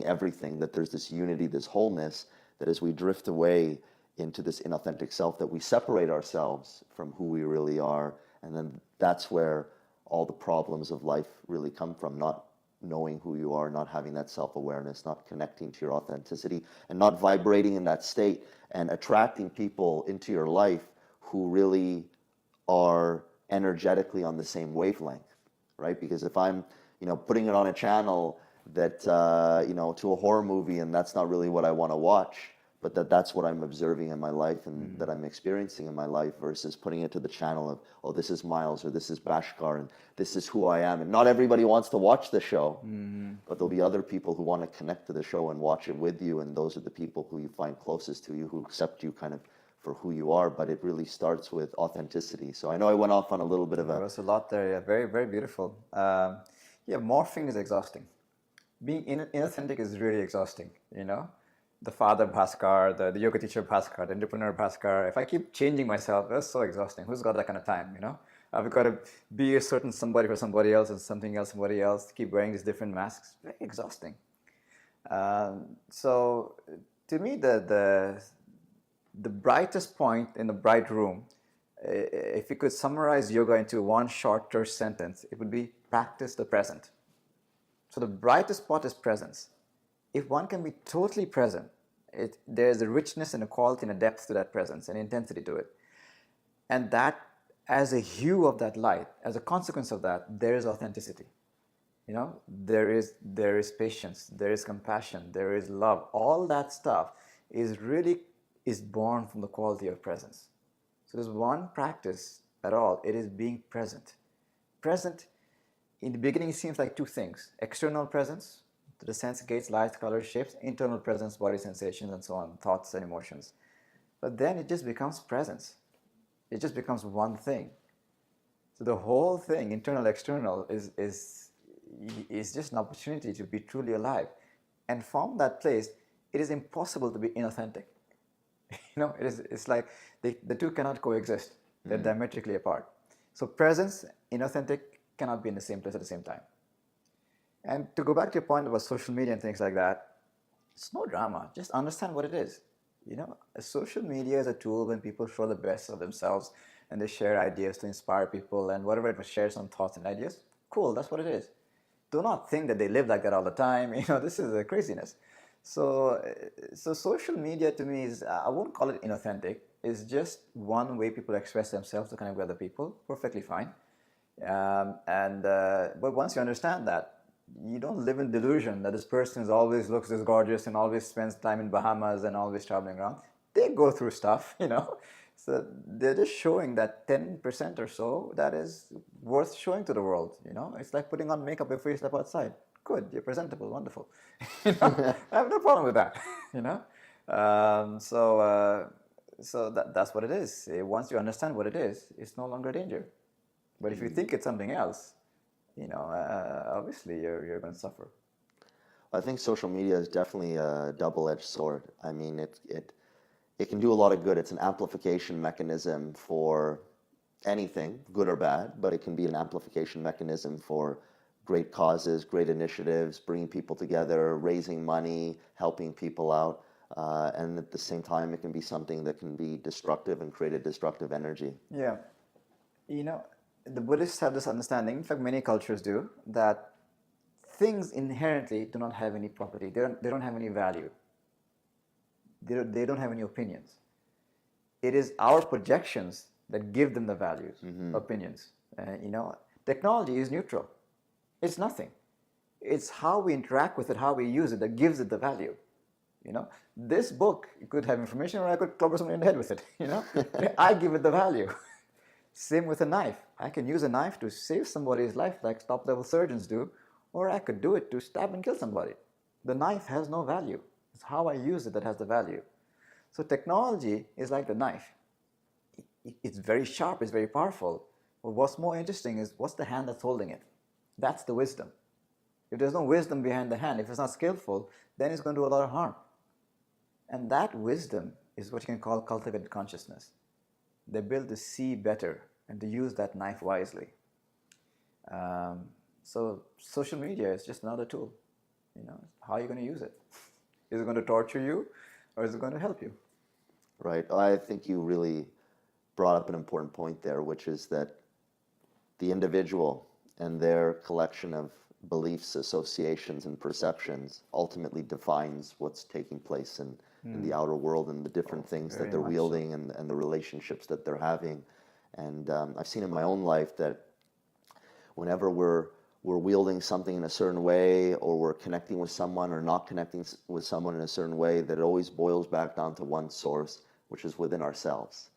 everything, that there's this unity, this wholeness, that as we drift away into this inauthentic self, that we separate ourselves from who we really are. And then that's where all the problems of life really come from, not knowing who you are, not having that self-awareness, not connecting to your authenticity, and not vibrating in that state and attracting people into your life who really are energetically on the same wavelength, right? Because if I'm, putting it on a channel that, to a horror movie, and that's not really what I want to watch, but that's what I'm observing in my life and that I'm experiencing in my life, versus putting it to the channel of, oh, this is Miles, or this is Bhaskar, and this is who I am. And not everybody wants to watch the show, but there'll be other people who want to connect to the show and watch it with you, and those are the people who you find closest to you, who accept you kind of for who you are. But it really starts with authenticity. So I know I went off on a little bit of There was a lot there. Yeah, very, very beautiful. Morphing is exhausting. Being inauthentic is really exhausting, The father Bhaskar, the yoga teacher Bhaskar, the entrepreneur Bhaskar. If I keep changing myself, that's so exhausting. Who's got that kind of time, I've got to be a certain somebody for somebody else and something else, somebody else, keep wearing these different masks. Very exhausting. So to me, the brightest point in the bright room, if you could summarize yoga into one short terse sentence, it would be practice the present. So the brightest spot is presence. If one can be totally present, there's a richness and a quality and a depth to that presence and intensity to it. And that, as a hue of that light, as a consequence of that, there is authenticity. There is patience, there is compassion, there is love. All that stuff is born from the quality of presence. So there's one practice at all. It is being present. Present, in the beginning, it seems like two things. External presence, to the sense, gates, lights, colors, shapes. Internal presence, body sensations, and so on, thoughts and emotions. But then it just becomes presence. It just becomes one thing. So the whole thing, internal, external, is just an opportunity to be truly alive. And from that place, it is impossible to be inauthentic. It's like the two cannot coexist. They're diametrically apart. So presence, inauthentic, cannot be in the same place at the same time. And to go back to your point about social media and things like that, it's no drama. Just understand what it is. Social media is a tool when people show the best of themselves and they share ideas to inspire people, and whatever it was, share some thoughts and ideas. Cool, that's what it is. Do not think that they live like that all the time. This is a craziness. So social media to me is, I won't call it inauthentic. It's just one way people express themselves to connect with other people. Perfectly fine. But once you understand that, you don't live in delusion that this person always looks this gorgeous and always spends time in Bahamas and always traveling around. They go through stuff, So they're just showing that 10% or so that is worth showing to the world, It's like putting on makeup before you step outside. Good, you're presentable, wonderful. I have no problem with that, So that's what it is. Once you understand what it is, it's no longer a danger. But if you think it's something else, obviously you're going to suffer. I think social media is definitely a double-edged sword. I mean, it can do a lot of good. It's an amplification mechanism for anything, good or bad, but it can be an amplification mechanism for great causes, great initiatives, bringing people together, raising money, helping people out. And at the same time, it can be something that can be destructive and create a destructive energy. Yeah. The Buddhists have this understanding, in fact many cultures do, that things inherently do not have any property. They don't have any value. They don't have any opinions. It is our projections that give them the values, opinions. Technology is neutral. It's nothing. It's how we interact with it, how we use it, that gives it the value. This book, you could have information, or I could clobber someone in the head with it. I give it the value. Same with a knife. I can use a knife to save somebody's life, like top-level surgeons do, or I could do it to stab and kill somebody. The knife has no value. It's how I use it that has the value. So technology is like the knife. It's very sharp, it's very powerful. But what's more interesting is what's the hand that's holding it? That's the wisdom. If there's no wisdom behind the hand, if it's not skillful, then it's going to do a lot of harm. And that wisdom is what you can call cultivated consciousness. The ability to see better and to use that knife wisely. So social media is just another tool. How are you going to use it? Is it going to torture you, or is it going to help you? Right. I think you really brought up an important point there, which is that the individual and their collection of beliefs, associations, and perceptions ultimately defines what's taking place in the outer world and the different things that they're wielding and the relationships that they're having. And I've seen in my own life that whenever we're wielding something in a certain way, or we're connecting with someone or not connecting with someone in a certain way, that it always boils back down to one source, which is within ourselves.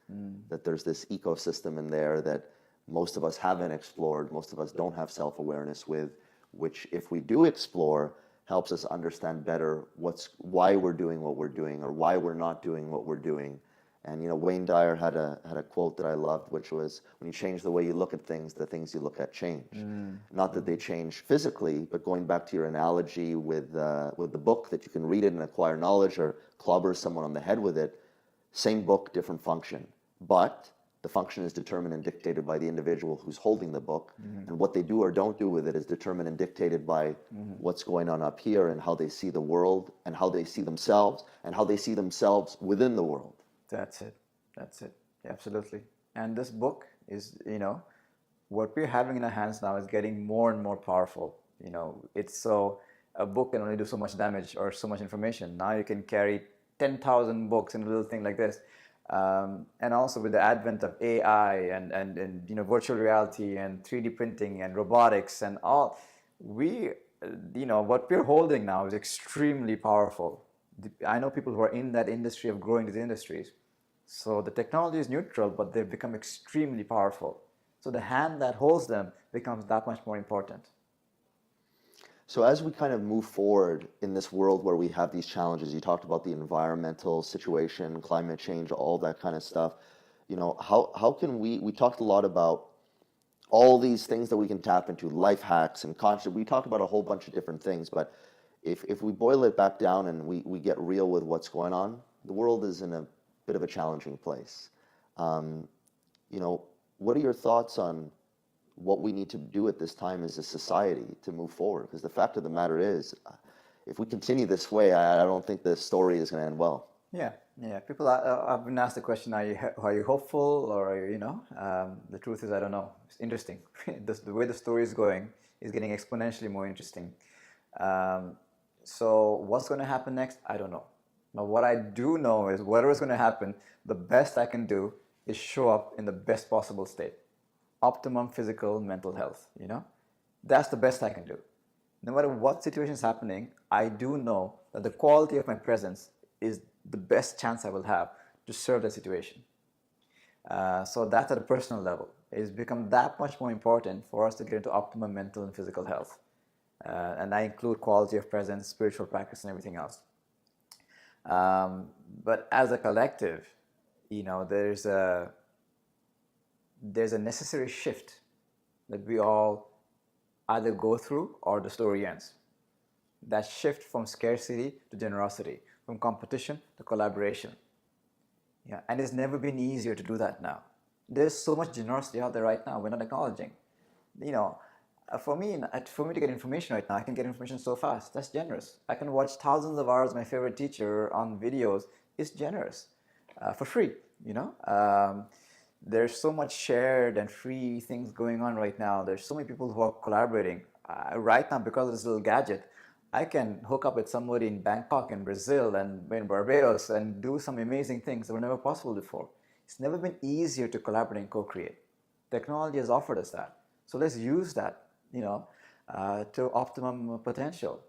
That there's this ecosystem in there that most of us haven't explored, most of us don't have self-awareness with, which if we do explore, helps us understand better why we're doing what we're doing, or why we're not doing what we're doing. And Wayne Dyer had a quote that I loved, which was, when you change the way you look at things, the things you look at change. Not that they change physically, but going back to your analogy with the book, that you can read it and acquire knowledge, or clobber someone on the head with it, same book, different function. But the function is determined and dictated by the individual who's holding the book, and what they do or don't do with it is determined and dictated by what's going on up here, and how they see the world, and how they see themselves, and how they see themselves within the world. That's it. Absolutely. And this book is, what we're having in our hands now is getting more and more powerful. A book can only do so much damage or so much information. Now you can carry 10,000 books in a little thing like this. And also with the advent of AI and virtual reality and 3D printing and robotics and all, what we're holding now is extremely powerful. I know people who are in that industry of growing these industries. So the technology is neutral, but they've become extremely powerful. So the hand that holds them becomes that much more important. So as we kind of move forward in this world where we have these challenges, you talked about the environmental situation, climate change, all that kind of stuff. How can we talked a lot about all these things that we can tap into, life hacks and conscious. We talked about a whole bunch of different things, but if we boil it back down and we get real with what's going on, the world is in a bit of a challenging place. What are your thoughts on what we need to do at this time as a society to move forward? Because the fact of the matter is, if we continue this way, I don't think the story is going to end well. Yeah. People I've been asked the question: Are you hopeful, or are you? The truth is, I don't know. It's interesting. The way the story is going is getting exponentially more interesting. So what's going to happen next? I don't know. Now, what I do know is whatever is going to happen, the best I can do is show up in the best possible state. Optimum physical, mental health, That's the best I can do. No matter what situation is happening, I do know that the quality of my presence is the best chance I will have to serve the situation. So that's at a personal level. It's become that much more important for us to get into optimum mental and physical health. And I include quality of presence, spiritual practice, and everything else. But as a collective, there's a necessary shift that we all either go through or the story ends. That shift from scarcity to generosity, from competition to collaboration. Yeah, and it's never been easier to do that now. There's so much generosity out there right now we're not acknowledging. For me to get information right now, I can get information so fast. That's generous. I can watch thousands of hours of my favorite teacher on videos. It's generous, for free. There's so much shared and free things going on right now. There's so many people who are collaborating. Right now, because of this little gadget, I can hook up with somebody in Bangkok and Brazil and in Barbados and do some amazing things that were never possible before. It's never been easier to collaborate and co-create. Technology has offered us that. So let's use that, to optimum potential.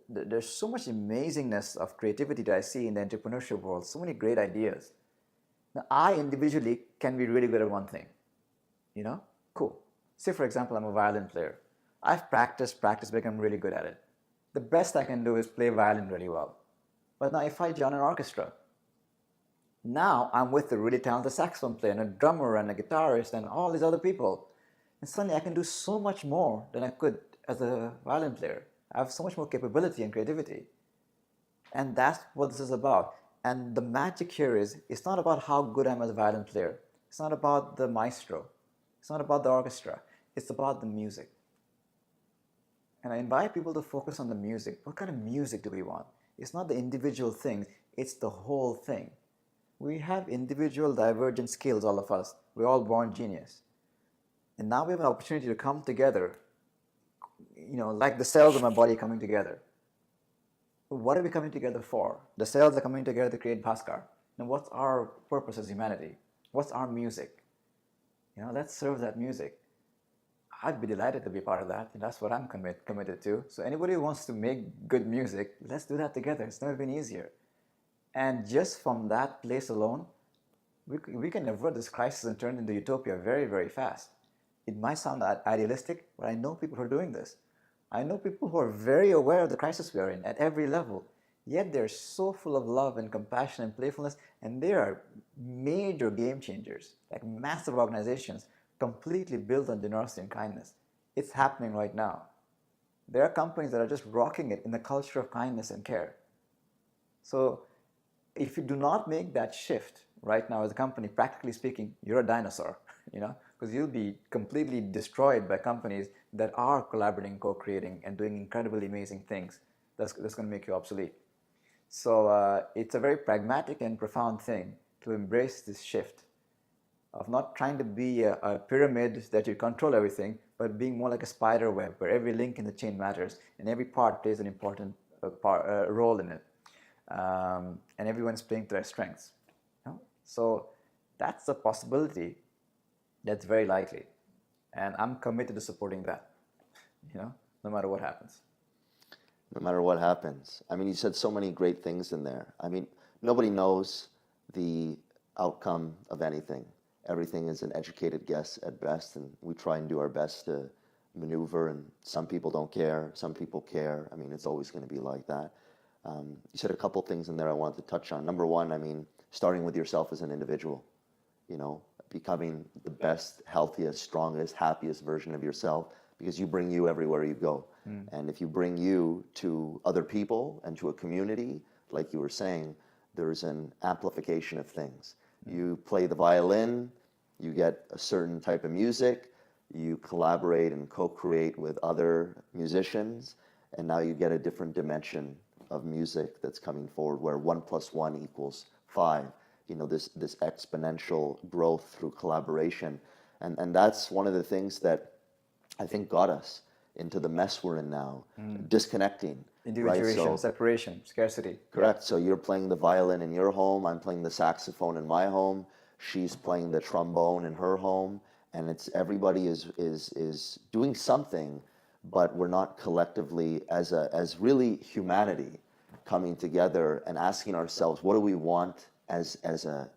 There's so much amazingness of creativity that I see in the entrepreneurship world, so many great ideas. Now, I individually can be really good at one thing, cool. Say, for example, I'm a violin player. I've practiced, become really good at it. The best I can do is play violin really well. But now if I join an orchestra, now I'm with a really talented saxophone player and a drummer and a guitarist and all these other people. And suddenly I can do so much more than I could as a violin player. I have so much more capability and creativity. And that's what this is about. And the magic here is, it's not about how good I am as a violin player. It's not about the maestro. It's not about the orchestra. It's about the music. And I invite people to focus on the music. What kind of music do we want? It's not the individual things, it's the whole thing. We have individual divergent skills, all of us. We're all born genius. And now we have an opportunity to come together, like the cells of my body coming together. What are we coming together for? The cells are coming together to create Bhaskar. And what's our purpose as humanity? What's our music? Let's serve that music. I'd be delighted to be part of that, and that's what I'm committed to. So anybody who wants to make good music, let's do that together. It's never been easier. And just from that place alone, we can avert this crisis and turn it into utopia very, very fast. It might sound idealistic, but I know people who are doing this. I know people who are very aware of the crisis we are in at every level, yet they're so full of love and compassion and playfulness, and they are major game changers, like massive organizations completely built on generosity and kindness. It's happening right now. There are companies that are just rocking it in the culture of kindness and care. So if you do not make that shift right now as a company, practically speaking, you're a dinosaur, because you'll be completely destroyed by companies that are collaborating, co-creating, and doing incredibly amazing things. That's going to make you obsolete. So it's a very pragmatic and profound thing to embrace this shift of not trying to be a pyramid that you control everything, but being more like a spider web where every link in the chain matters and every part plays an important role in it. And everyone's playing to their strengths. So that's a possibility that's very likely. And I'm committed to supporting that, no matter what happens. No matter what happens. I mean, you said so many great things in there. I mean, nobody knows the outcome of anything. Everything is an educated guess at best, and we try and do our best to maneuver, and some people don't care, some people care. I mean, it's always going to be like that. You said a couple things in there I wanted to touch on. Number one, I mean, starting with yourself as an individual, becoming the best, healthiest, strongest, happiest version of yourself, because you bring you everywhere you go. And if you bring you to other people and to a community, like you were saying, there's an amplification of things. You play the violin, you get a certain type of music, you collaborate and co-create with other musicians, and now you get a different dimension of music that's coming forward where 1 + 1 = 5. This exponential growth through collaboration. And that's one of the things that I think got us into the mess we're in now, disconnecting. Individuation, right? So, separation, scarcity. correct. So you're playing the violin in your home, I'm playing the saxophone in my home, she's playing the trombone in her home, and everybody is doing something, but we're not collectively as really humanity coming together and asking ourselves, what do we want as a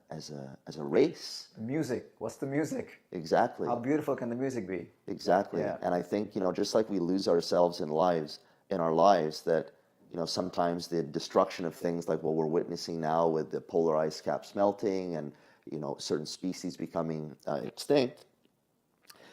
race? Music. What's the music? Exactly. How beautiful can the music be? Exactly. Yeah. And I think, just like we lose ourselves in our lives, that, sometimes the destruction of things like what we're witnessing now with the polar ice caps melting and, certain species becoming extinct,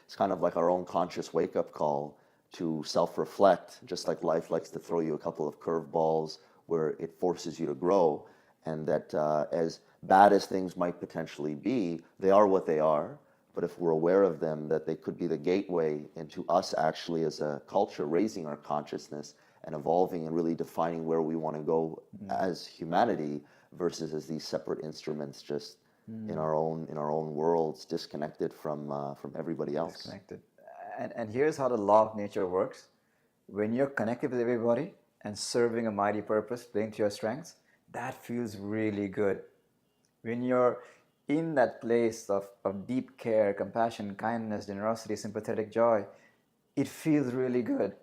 it's kind of like our own conscious wake-up call to self-reflect, just like life likes to throw you a couple of curveballs where it forces you to grow, and that as bad as things might potentially be, they are what they are. But if we're aware of them, that they could be the gateway into us actually as a culture raising our consciousness and evolving and really defining where we want to go as humanity versus as these separate instruments just in our own worlds, disconnected from everybody else. Disconnected. And here's how the law of nature works. When you're connected with everybody, and serving a mighty purpose, playing to your strengths, that feels really good. When you're in that place of deep care, compassion, kindness, generosity, sympathetic joy, it feels really good.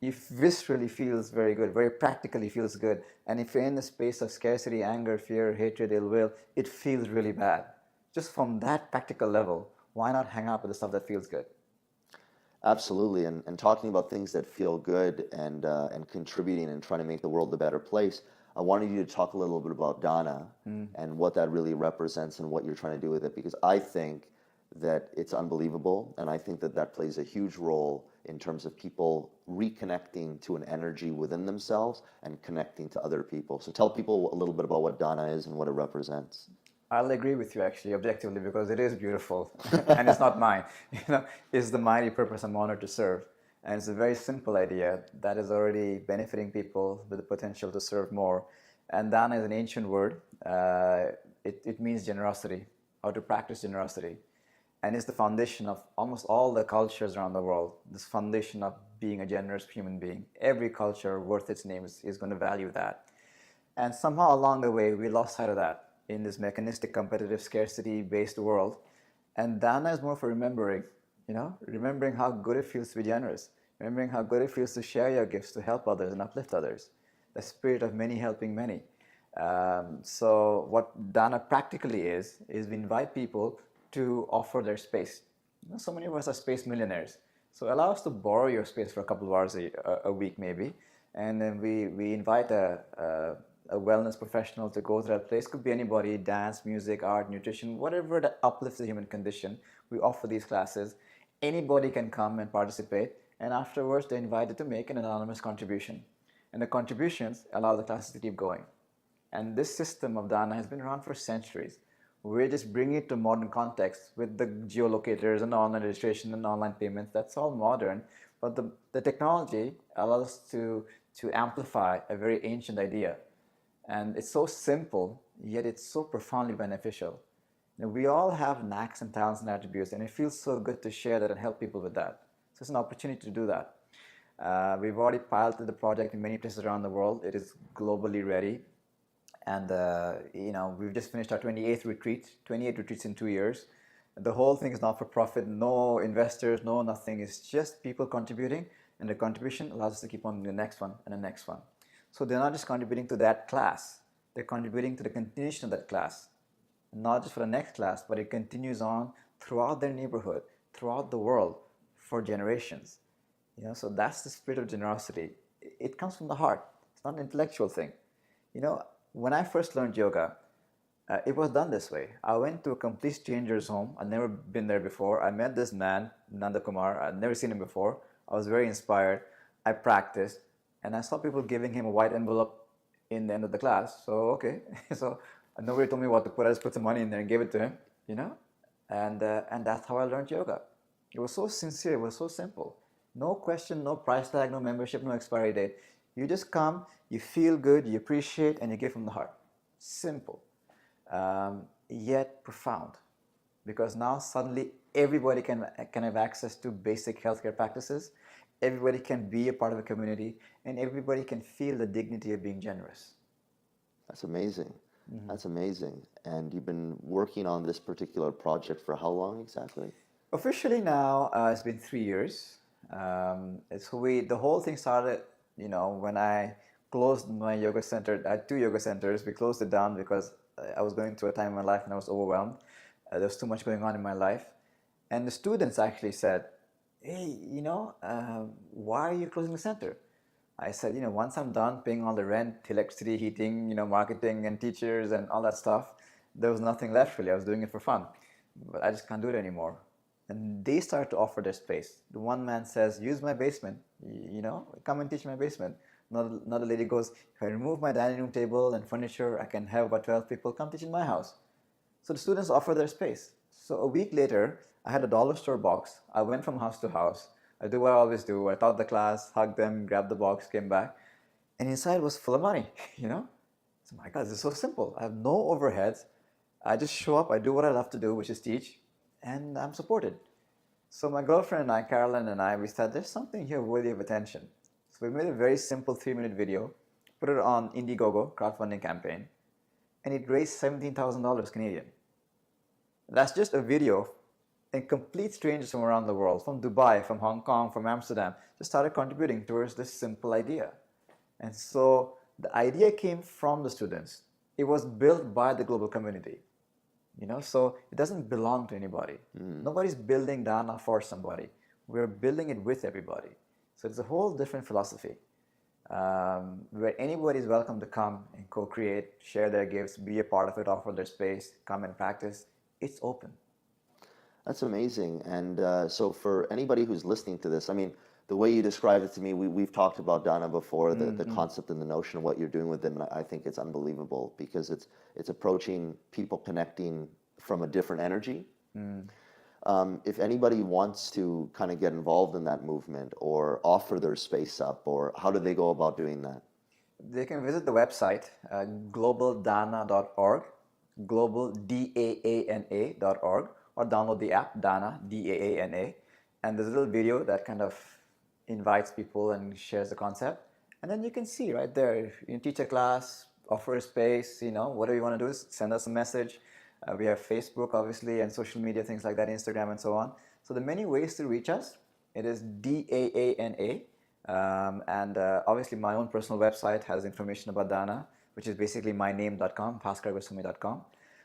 It viscerally feels very good, very practically feels good. And if you're in the space of scarcity, anger, fear, hatred, ill will, it feels really bad. Just from that practical level, why not hang out with the stuff that feels good? Absolutely, and talking about things that feel good and contributing and trying to make the world a better place, I wanted you to talk a little bit about daana and what that really represents and what you're trying to do with it, because I think that it's unbelievable, and I think that that plays a huge role in terms of people reconnecting to an energy within themselves and connecting to other people. So tell people a little bit about what daana is and what it represents. I'll agree with you actually, objectively, because it is beautiful and it's not mine. It's the mighty purpose I'm honored to serve. And it's a very simple idea that is already benefiting people with the potential to serve more. And dana is an ancient word. It means generosity, how to practice generosity. And it's the foundation of almost all the cultures around the world, this foundation of being a generous human being. Every culture worth its name is going to value that. And somehow along the way, we lost sight of that in this mechanistic, competitive, scarcity-based world. And dana is more for remembering, remembering how good it feels to be generous, remembering how good it feels to share your gifts, to help others and uplift others. The spirit of many helping many. So what dana practically is we invite people to offer their space. So many of us are space millionaires. So allow us to borrow your space for a couple of hours a week maybe. And then we invite a wellness professional to go to that place. Could be anybody, dance, music, art, nutrition, whatever that uplifts the human condition. We offer these classes. Anybody can come and participate, and afterwards they're invited to make an anonymous contribution. And the contributions allow the classes to keep going. And this system of dana has been around for centuries. We're just bringing it to modern context with the geolocators and online registration and online payments. That's all modern. But the technology allows us to amplify a very ancient idea. And it's so simple, yet it's so profoundly beneficial. We all have knacks and talents and attributes, and it feels so good to share that and help people with that. So it's an opportunity to do that. We've already piloted the project in many places around the world. It is globally ready. And we've just finished our 28th retreat, 28 retreats in 2 years. The whole thing is not for profit, no investors, no nothing. It's just people contributing, and the contribution allows us to keep on the next one and the next one. So they're not just contributing to that class, they're contributing to the continuation of that class. Not just for the next class, but it continues on throughout their neighborhood, throughout the world, for generations. So that's the spirit of generosity. It comes from the heart. It's not an intellectual thing. When I first learned yoga, it was done this way. I went to a complete stranger's home. I'd never been there before. I met this man, Nanda Kumar. I'd never seen him before. I was very inspired. I practiced. And I saw people giving him a white envelope in the end of the class. So, okay. So nobody told me what to put. I just put some money in there and gave it to him, And that's how I learned yoga. It was so sincere. It was so simple. No question, no price tag, no membership, no expiry date. You just come, you feel good, you appreciate, and you give from the heart. Simple. Yet profound. Because now suddenly everybody can have access to basic healthcare practices. Everybody can be a part of a community, and everybody can feel the dignity of being generous. That's amazing. Mm-hmm. That's amazing. And you've been working on this particular project for how long exactly? Officially now, it's been 3 years. The whole thing started, when I closed my yoga center. I had 2 yoga centers. We closed it down because I was going through a time in my life and I was overwhelmed. There was too much going on in my life. And the students actually said, hey, why are you closing the center? I said, once I'm done paying all the rent, electricity, heating, marketing and teachers and all that stuff, there was nothing left really. I was doing it for fun, but I just can't do it anymore. And they started to offer their space. The one man says, use my basement, come and teach my basement. Another lady goes, if I remove my dining room table and furniture, I can have about 12 people come teach in my house. So the students offer their space. So a week later, I had a dollar store box. I went from house to house. I do what I always do. I taught the class, hugged them, grabbed the box, came back. And inside was full of money, So my God, this is so simple. I have no overheads. I just show up, I do what I love to do, which is teach, and I'm supported. So my girlfriend and I, Carolyn and I, we said, there's something here worthy of attention. So we made a very simple 3-minute video, put it on Indiegogo crowdfunding campaign, and it raised $17,000 Canadian. That's just a video, and complete strangers from around the world, from Dubai, from Hong Kong, from Amsterdam, just started contributing towards this simple idea. And so the idea came from the students. It was built by the global community. So it doesn't belong to anybody. Nobody's building Dana for somebody. We're building it with everybody. So it's a whole different philosophy where anybody is welcome to come and co-create, share their gifts, be a part of it, offer their space, come and practice. It's open. That's amazing. And so for anybody who's listening to this, I mean, the way you described it to me, we've talked about Dana before, the concept and the notion of what you're doing with it, and I think it's unbelievable because it's approaching people connecting from a different energy. If anybody wants to kind of get involved in that movement or offer their space up, or how do they go about doing that? They can visit the website, globaldana.org, globaldaana.org, or download the app, Dana, Daana. And there's a little video that kind of invites people and shares the concept. And then you can see right there, you teach a class, offer a space, whatever you want to do is send us a message. We have Facebook, obviously, and social media, things like that, Instagram, and so on. So there are many ways to reach us. It is Daana. And obviously, my own personal website has information about Dana, which is basically myname.com, bhaskargoswami.com.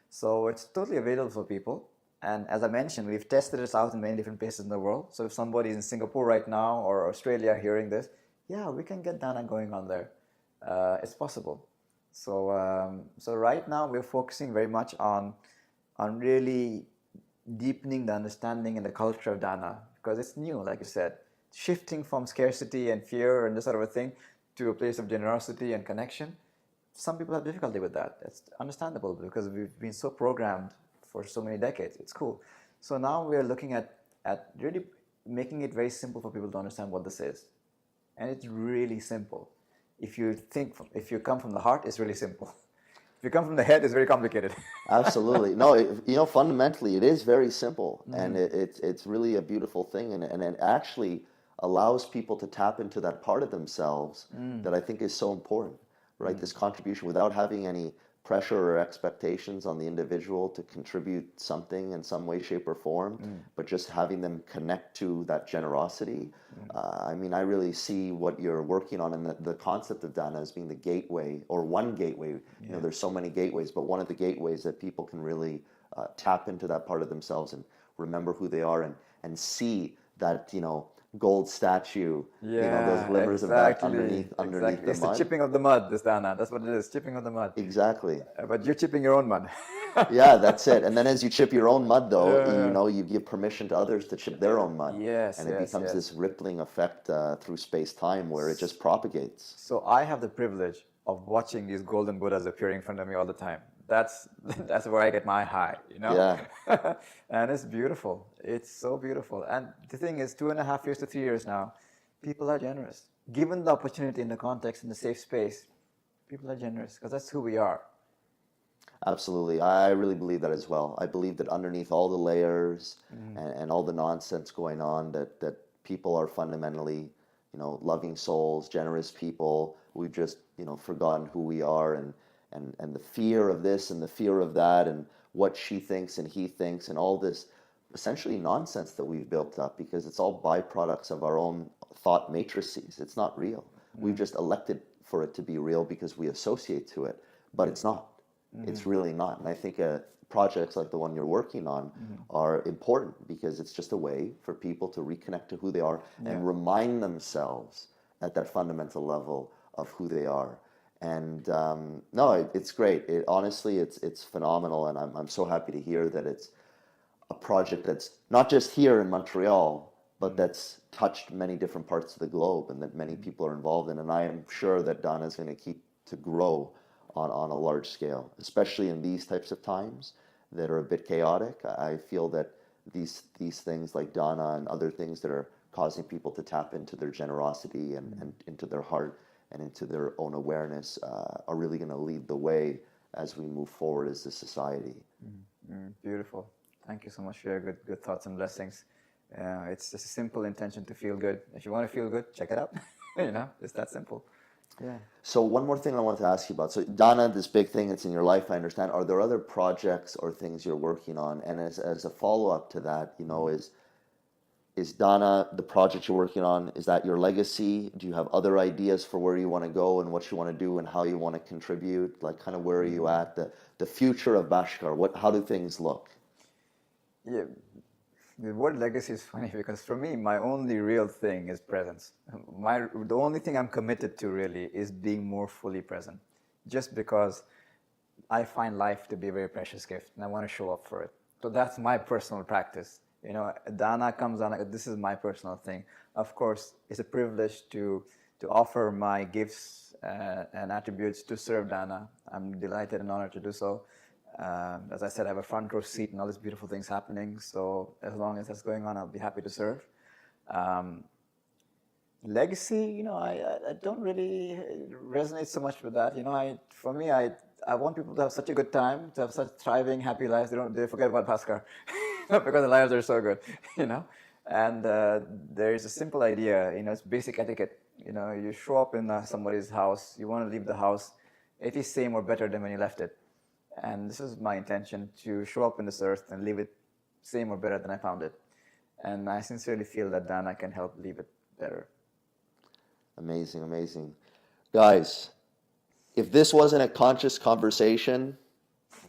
So it's totally available for people. And as I mentioned, we've tested this out in many different places in the world. So if somebody's in Singapore right now or Australia hearing this, yeah, we can get Dana going on there. It's possible. So right now we're focusing very much on really deepening the understanding and the culture of Dana because it's new, like you said, shifting from scarcity and fear and this sort of a thing to a place of generosity and connection. Some people have difficulty with that. It's understandable because we've been so programmed for so many decades. It's cool. So now we're looking at really making it very simple for people to understand what this is. And it's really simple. If you come from the heart, it's really simple. If you come from the head, it's very complicated. Absolutely. No, fundamentally, it is very simple. And it's really a beautiful thing. And it actually allows people to tap into that part of themselves that I think is so important, right? This contribution without having any pressure or expectations on the individual to contribute something in some way, shape, or form, but just having them connect to that generosity. I mean, I really see what you're working on, and the concept of Dana as being the gateway, or one gateway. There's so many gateways, but one of the gateways that people can really tap into that part of themselves and remember who they are and see that, gold statue, those glimmers of that underneath the mud. It's the chipping of the mud, this Dana. That's what it is, chipping of the mud. Exactly. But you're chipping your own mud. Yeah, that's it. And then as you chip your own mud, though, you give permission to others to chip their own mud. Yes, and it becomes this rippling effect through space-time where it just propagates. So I have the privilege of watching these golden Buddhas appearing in front of me all the time. That's where I get my high, Yeah. And it's beautiful. It's so beautiful. And the thing is, 2.5 years to 3 years now, people are generous. Given the opportunity in the context, in the safe space, people are generous because that's who we are. Absolutely. I really believe that as well. I believe that underneath all the layers and all the nonsense going on, that people are fundamentally, loving souls, generous people. We've just, forgotten who we are and the fear of this and the fear of that and what she thinks and he thinks and all this essentially nonsense that we've built up because it's all byproducts of our own thought matrices. It's not real. We've just elected for it to be real because we associate to it, but it's not. It's really not. And I think projects like the one you're working on are important because it's just a way for people to reconnect to who they are and remind themselves at that fundamental level of who they are. And it's great. Honestly, it's phenomenal, and I'm so happy to hear that it's a project that's not just here in Montreal, but that's touched many different parts of the globe, and that many people are involved in. And I am sure that Dana is going to keep to grow on a large scale, especially in these types of times that are a bit chaotic. I feel that these things like Dana and other things that are causing people to tap into their generosity and into their heart and into their own awareness are really going to lead the way as we move forward as a society. Beautiful. Thank you so much for your good thoughts and blessings. It's just a simple intention to feel good. If you want to feel good, check it out. It's that simple. Yeah. So one more thing I wanted to ask you about. So daana, this big thing, it's in your life, I understand. Are there other projects or things you're working on? And as a follow-up to that, is daana the project you're working on? Is that your legacy? Do you have other ideas for where you want to go and what you want to do and how you want to contribute? Like, kind of, where are you at? The future of Bhaskar. How do things look? Yeah. The word legacy is funny because for me, my only real thing is presence. The only thing I'm committed to really is being more fully present, just because I find life to be a very precious gift and I want to show up for it. So that's my personal practice. Dana comes on, this is my personal thing. Of course, it's a privilege to offer my gifts and attributes to serve Dana. I'm delighted and honored to do so. As I said, I have a front row seat and all these beautiful things happening. So as long as that's going on, I'll be happy to serve. Legacy, I don't really resonate so much with that. For me, I want people to have such a good time, to have such thriving, happy lives. They forget about Bhaskar because the lives are so good, And there is a simple idea, it's basic etiquette. You show up in somebody's house, you want to leave the house, it is same or better than when you left it. And this is my intention, to show up in this earth and leave it same or better than I found it. And I sincerely feel that Dana can help leave it better. Amazing, amazing. Guys, if this wasn't a conscious conversation,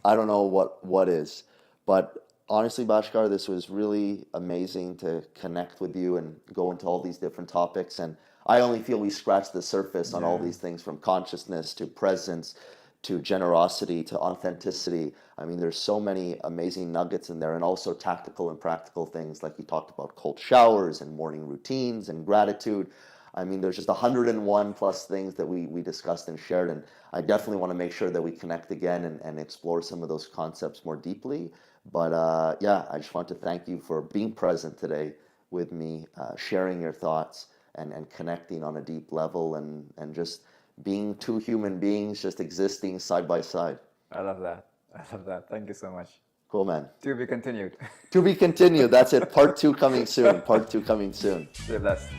I don't know what is. But honestly, Bhaskar, this was really amazing to connect with you and go into all these different topics. And I only feel we scratched the surface on all these things, from consciousness to presence to generosity to authenticity. I mean, there's so many amazing nuggets in there, and also tactical and practical things, like you talked about cold showers and morning routines and gratitude. I mean, there's just 101 plus things that we discussed and shared, and I definitely want to make sure that we connect again and explore some of those concepts more deeply. But I just want to thank you for being present today with me, sharing your thoughts and connecting on a deep level, and just being two human beings just existing side by side. I love that. Thank you so much. Cool, man. To be continued. To be continued. That's it. Part 2 coming soon. Part 2 coming soon. Stay blessed.